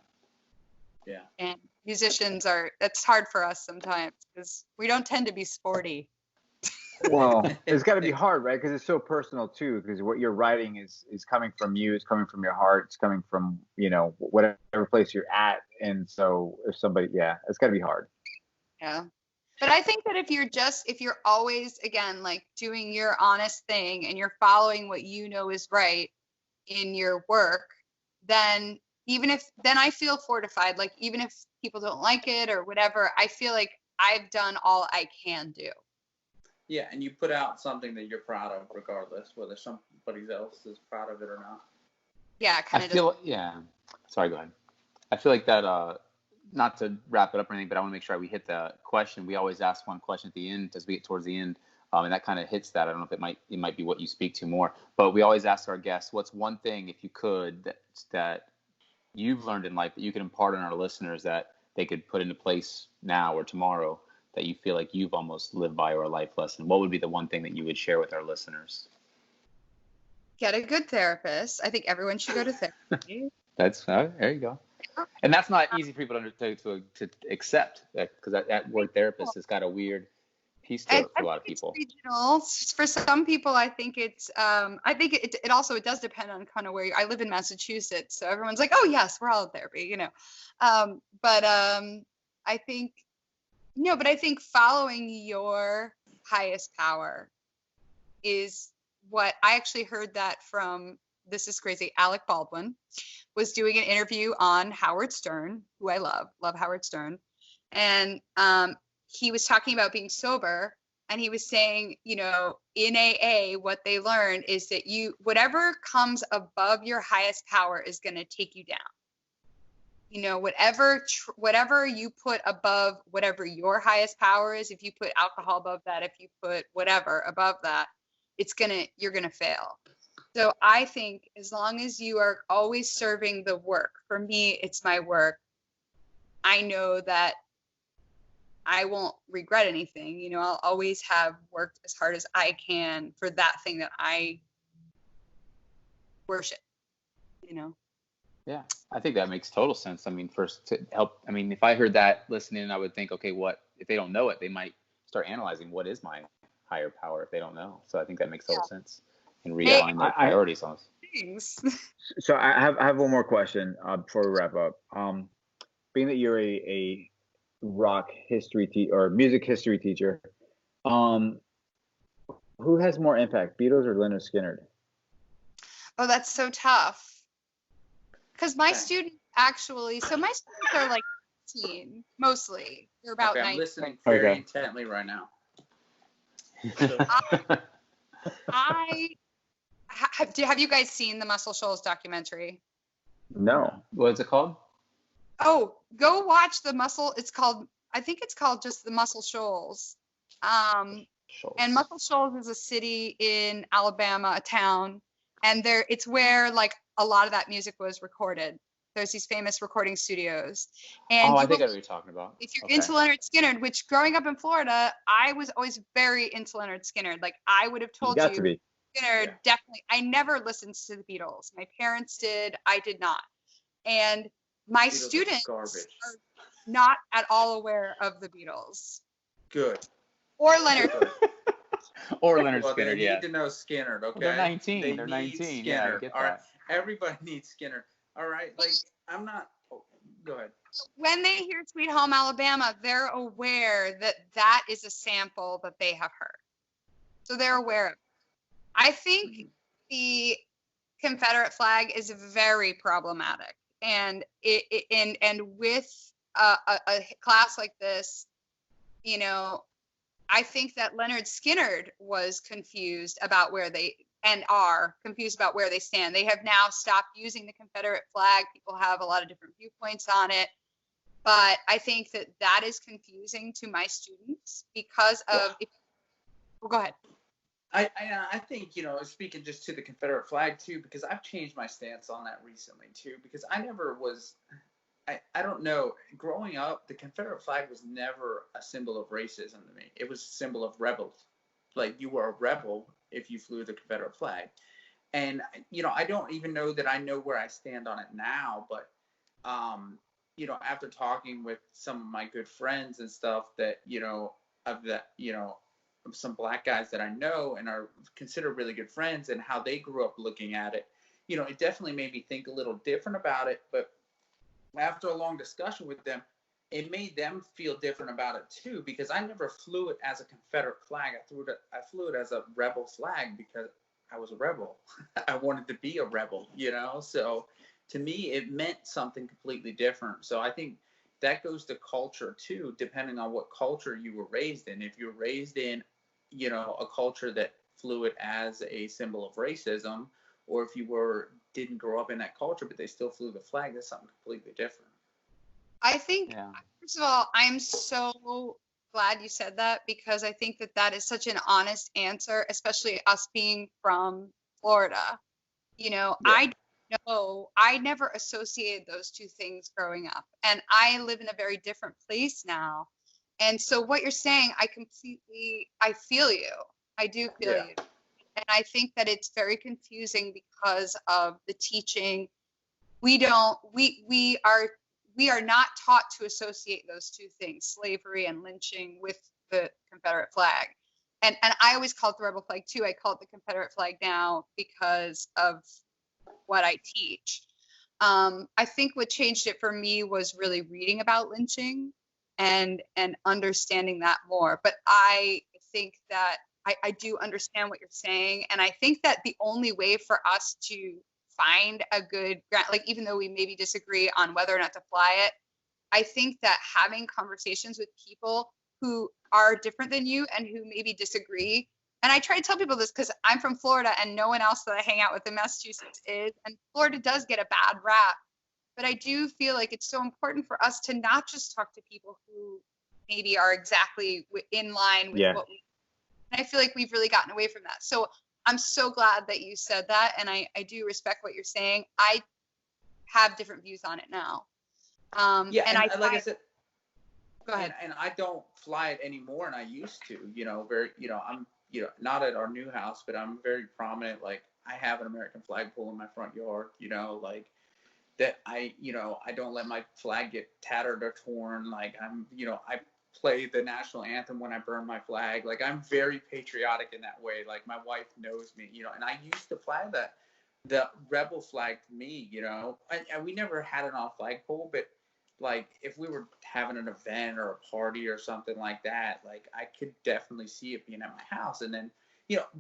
Yeah. And musicians that's hard for us sometimes because we don't tend to be sporty. Well, it's got to be hard, right? Because it's so personal too. Because what you're writing is coming from you. It's coming from your heart. It's coming from whatever place you're at. And so if somebody, it's got to be hard. Yeah. But I think that if you're always, again, like doing your honest thing and you're following what you know is right in your work, then I feel fortified. Like even if people don't like it or whatever, I feel like I've done all I can do. Yeah, and you put out something that you're proud of, regardless whether somebody else is proud of it or not. Yeah, kind of. Sorry, go ahead. I feel like that. Not to wrap it up or anything, but I want to make sure we hit the question. We always ask one question at the end as we get towards the end, and that kind of hits that. I don't know if it might be what you speak to more, but we always ask our guests, what's one thing, if you could, that you've learned in life that you can impart on our listeners that they could put into place now or tomorrow that you feel like you've almost lived by, or a life lesson? What would be the one thing that you would share with our listeners? Get a good therapist. I think everyone should go to therapy. There you go. And that's not easy for people to accept, because that word therapist has got a weird piece to it for a lot of people. It's regional. For some people, I think it's. I think it also does depend on kind of where I live in Massachusetts, so everyone's like, oh yes, we're all in therapy, But I think but I think following your highest power is what I actually heard that from. This is crazy. Alec Baldwin was doing an interview on Howard Stern, who I love Howard Stern. And he was talking about being sober. And he was saying, in AA, what they learned is that whatever comes above your highest power is going to take you down. Whatever you put above whatever your highest power is, if you put alcohol above that, if you put whatever above that, you're going to fail. So I think as long as you are always serving the work, for me, it's my work. I know that I won't regret anything. I'll always have worked as hard as I can for that thing that I worship, Yeah, I think that makes total sense. I mean, first to help, if I heard that listening, I would think, okay, what if they don't know it? They might start analyzing what is my higher power if they don't know. So I think that makes total sense. And realign their priorities on us. So I have one more question before we wrap up. Being that you're a rock history or music history teacher, who has more impact, Beatles or Lynyrd Skynyrd? Oh, that's so tough. Because my students my students are like 18, mostly. They're about 19. I'm listening very intently right now. Have you guys seen the Muscle Shoals documentary? No. What's it called? Oh, go watch I think it's called just the Muscle Shoals. And Muscle Shoals is a city in Alabama, a town, and it's where like a lot of that music was recorded. There's these famous recording studios. And Oh, I think I know what you're talking about. if you're Okay. into Leonard Skinner, which growing up in Florida, I was always very into Leonard Skinner. Like I would have You told got you, to be. Skinner Yeah. definitely. I never listened to the Beatles. My parents did. I did not. And my Beatles are students garbage. are not at all aware of the Beatles Good. or Leonard. Good. Or Leonard Well, Skinner, they need yeah. to know Skinner, okay? They're 19. They They're need 19. Yeah, I Skinner, get all right? that. Everybody needs Skinner, all right? Like, I'm not. Oh, go ahead. When they hear Sweet Home Alabama, they're aware that that is a sample that they have heard. So they're aware of it. I think the Confederate flag is very problematic. And and with a class like this, you know, I think that Leonard Skinner was confused about where they and are confused about where they stand. They have now stopped using the Confederate flag. People have a lot of different viewpoints on it. But I think that that is confusing to my students because of. Well, go ahead. I think, you know, speaking just to the Confederate flag too, because I've changed my stance on that recently too, because I never was. I don't know. Growing up, the Confederate flag was never a symbol of racism to me. It was a symbol of rebels. Like you were a rebel if you flew the Confederate flag. And, you know, I don't even know that I know where I stand on it now. But, you know, after talking with some of my good friends and stuff that, you know, of that, you know, some black guys that I know and are considered really good friends and how they grew up looking at it, you know, it definitely made me think a little different about it. But after a long discussion with them, it made them feel different about it too, because I never flew it as a Confederate flag. I flew it as a rebel flag because I was a rebel. I wanted to be a rebel, you know? So to me, it meant something completely different. So I think that goes to culture too, depending on what culture you were raised in. If you were raised in, you know, a culture that flew it as a symbol of racism, or if you didn't grow up in that culture, but they still flew the flag, that's something completely different. I think, Yeah. first of all, I'm so glad you said that because I think that that is such an honest answer, especially us being from Florida. You know, Yeah. I never associated those two things growing up. And I live in a very different place now. And so what you're saying, I feel you. I do feel Yeah. you. And I think that it's very confusing because of the teaching. We are not taught to associate those two things, slavery and lynching, with the Confederate flag. And I always call it the rebel flag too. I call it the Confederate flag now because of what I teach. I think what changed it for me was really reading about lynching and understanding that more. But I think that I do understand what you're saying. And I think that the only way for us to find a good, like, even though we maybe disagree on whether or not to fly it, I think that having conversations with people who are different than you and who maybe disagree. And I try to tell people this because I'm from Florida and no one else that I hang out with in Massachusetts is. And Florida does get a bad rap. But I do feel like it's so important for us to not just talk to people who maybe are exactly in line with what we. And I feel like we've really gotten away from that. So I'm so glad that you said that. And I do respect what you're saying. I have different views on it now. Yeah, and like I said, go ahead. And I don't fly it anymore, and I used to. You know, I'm not at our new house, but I'm very prominent. Like I have an American flagpole in my front yard. You know, like that. I don't let my flag get tattered or torn. Like I play the national anthem when I burn my flag. Like I'm very patriotic in that way. Like my wife knows me. And I used to fly the rebel flag to me. And we never had it on a flagpole, but like if we were having an event or a party or something like that, like I could definitely see it being at my house. And then,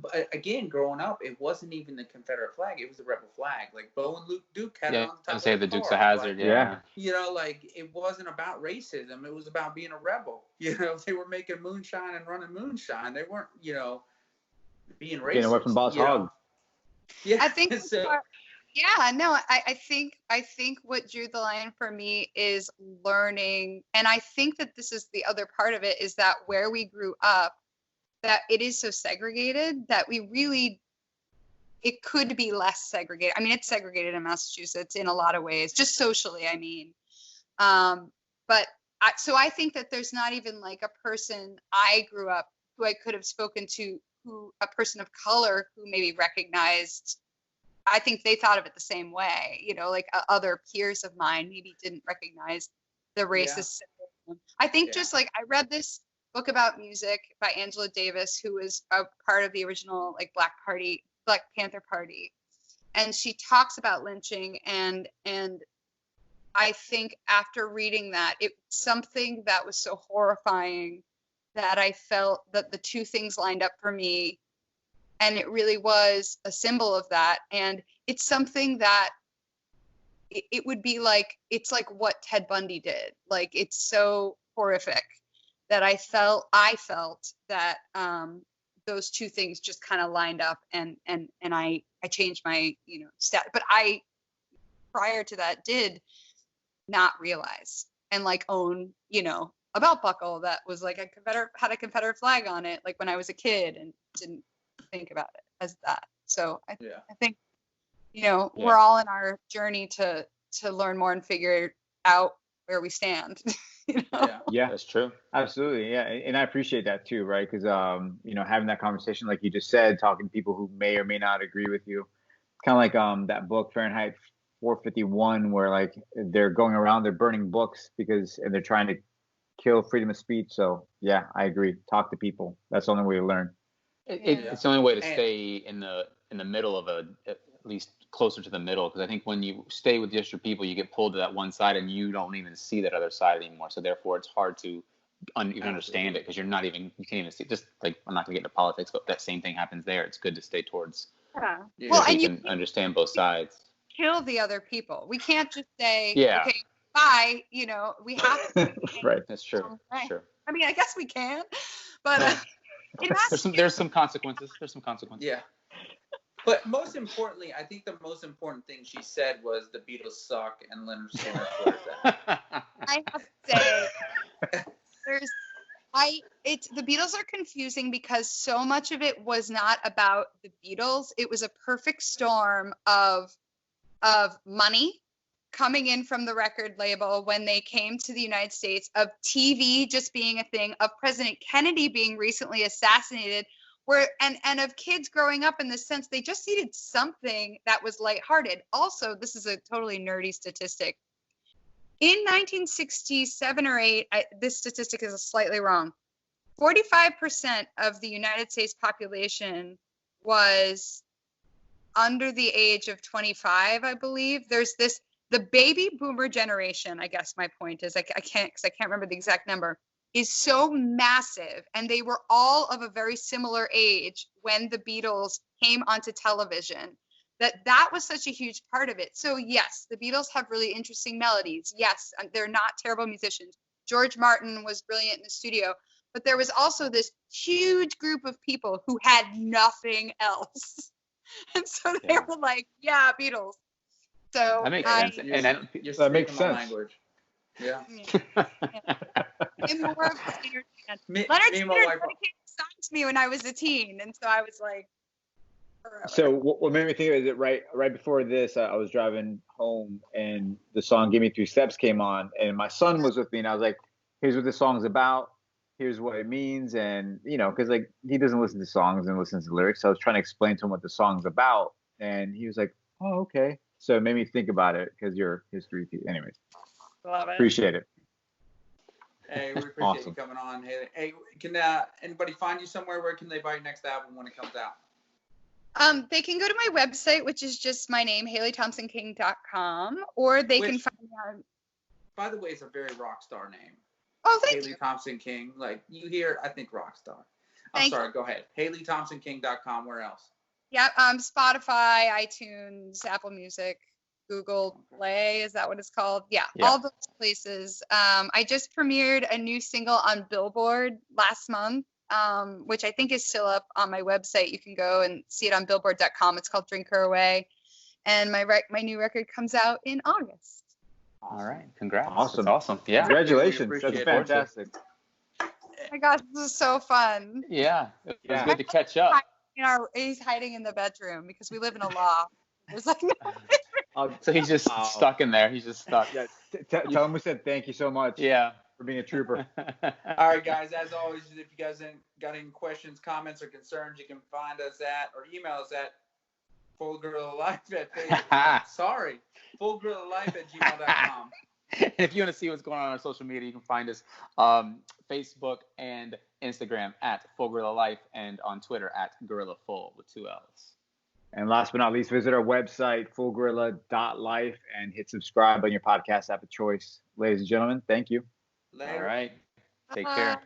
but again, growing up, it wasn't even the Confederate flag; it was the rebel flag. Like Bo and Luke Duke had it on the top say of the the Duke's car. a hazard. Like, yeah. Like it wasn't about racism; it was about being a rebel. They were making moonshine and running moonshine. They weren't, being racist. Getting away from Boss Hogg. Yeah, I think. so. Yeah, no, I think what drew the line for me is learning. And I think that this is the other part of it, is that where we grew up, that it is so segregated that we really it could be less segregated. I mean, it's segregated in Massachusetts in a lot of ways, just socially, I mean. But I think that there's not even like a person I grew up who I could have spoken to, who a person of color who maybe recognized. I think they thought of it the same way, you know, like other peers of mine maybe didn't recognize the racist symbolism. I think just like I read this book about music by Angela Davis, who was a part of the original like Black Panther Party, and she talks about lynching, and I think after reading that, it's something that was so horrifying that I felt that the two things lined up for me. And it really was a symbol of that. And it's something that it would be like, it's like what Ted Bundy did. Like, it's so horrific that I felt that those two things just kind of lined up, and I changed my, you know, stat. But I, prior to that, did not realize and like own, you know, a belt buckle that was like had a Confederate flag on it, like when I was a kid, and didn't think about it as that. So I think, you know, we're all in our journey to learn more and figure out where we stand. You know? Yeah, that's true. Absolutely. Yeah. And I appreciate that too, right? Because, you know, having that conversation, like you just said, talking to people who may or may not agree with you, kind of like that book, Fahrenheit 451, where like they're going around, they're burning books and they're trying to kill freedom of speech. So yeah, I agree. Talk to people. That's the only way to learn. It's the only way to stay in the middle of at least closer to the middle, because I think when you stay with just your people, you get pulled to that one side and you don't even see that other side anymore. So therefore, it's hard to even understand it, because you can't even see. Just like, I'm not gonna get into politics, but that same thing happens there. It's good to stay towards. Yeah. Well, and you can understand both sides. Kill the other people. We can't just say, okay, bye. You know, we have to. Right. That's true. Right. Sure. I mean, I guess we can, but there's some consequences. Yeah. But most importantly, I think the most important thing she said was the Beatles suck, and Leonard Skinner quoted that. I have to say, the Beatles are confusing because so much of it was not about the Beatles. It was a perfect storm of money coming in from the record label when they came to the United States, of TV just being a thing, of President Kennedy being recently assassinated, and of kids growing up in the sense they just needed something that was lighthearted. Also, this is a totally nerdy statistic. In 1967 or 8, this statistic is slightly wrong. 45% of the United States population was under the age of 25, I believe. There's the baby boomer generation, I guess my point is, I can't remember the exact number, is so massive, and they were all of a very similar age when the Beatles came onto television, that was such a huge part of it. So yes, the Beatles have really interesting melodies. Yes, they're not terrible musicians. George Martin was brilliant in the studio, but there was also this huge group of people who had nothing else. And so they were like, yeah, Beatles. So that makes sense. That makes sense. Language. Yeah. I'm more of a Skinner fan. Leonard Skinner dedicated songs to me when I was a teen, and so I was like, forever. So what made me think of it is that right before this, I was driving home and the song "Give Me 3 Steps" came on, and my son was with me, and I was like, "Here's what this song's about. Here's what it means," and you know, because like he doesn't listen to songs and listens to lyrics, so I was trying to explain to him what the song's about, and he was like, "Oh, okay." So it made me think about it because you're history. Anyways, love it. Appreciate it. Hey, we appreciate Awesome. you coming on. Hey, can anybody find you somewhere? Where can they buy your next album when it comes out? They can go to my website, which is just my name, HayleyThompson-King.com, or they can find me on. By the way, it's a very rock star name. Oh, thank you. Hayley Thompson-King. Like, you hear, I think rock star. Thank sorry, go ahead. HayleyThompson-King.com. Where else? Yeah, Spotify, iTunes, Apple Music, Google Play. Is that what it's called? Yeah. All those places. I just premiered a new single on Billboard last month, which I think is still up on my website. You can go and see it on billboard.com. It's called Drink Her Away. And my new record comes out in August. All right. Congrats. Awesome. That's awesome. Yeah. Congratulations. That's fantastic. Oh my gosh, this is so fun. Yeah. It was good to catch up. he's hiding in the bedroom because we live in a loft. There's like So he's just stuck in there. He's just stuck. Yeah, tell him we said thank you so much. Yeah. For being a trooper. All right, guys. As always, if you guys got any questions, comments, or concerns, you can find us at or email us at fullgorillalife@gmail.com. And if you want to see what's going on our social media, you can find us Facebook and Instagram at Full Gorilla Life and on Twitter at Gorilla Full with 2 L's. And last but not least, visit our website, fullgorilla.life, and hit subscribe on your podcast app of choice. Ladies and gentlemen, thank you. Later. All right. Take care.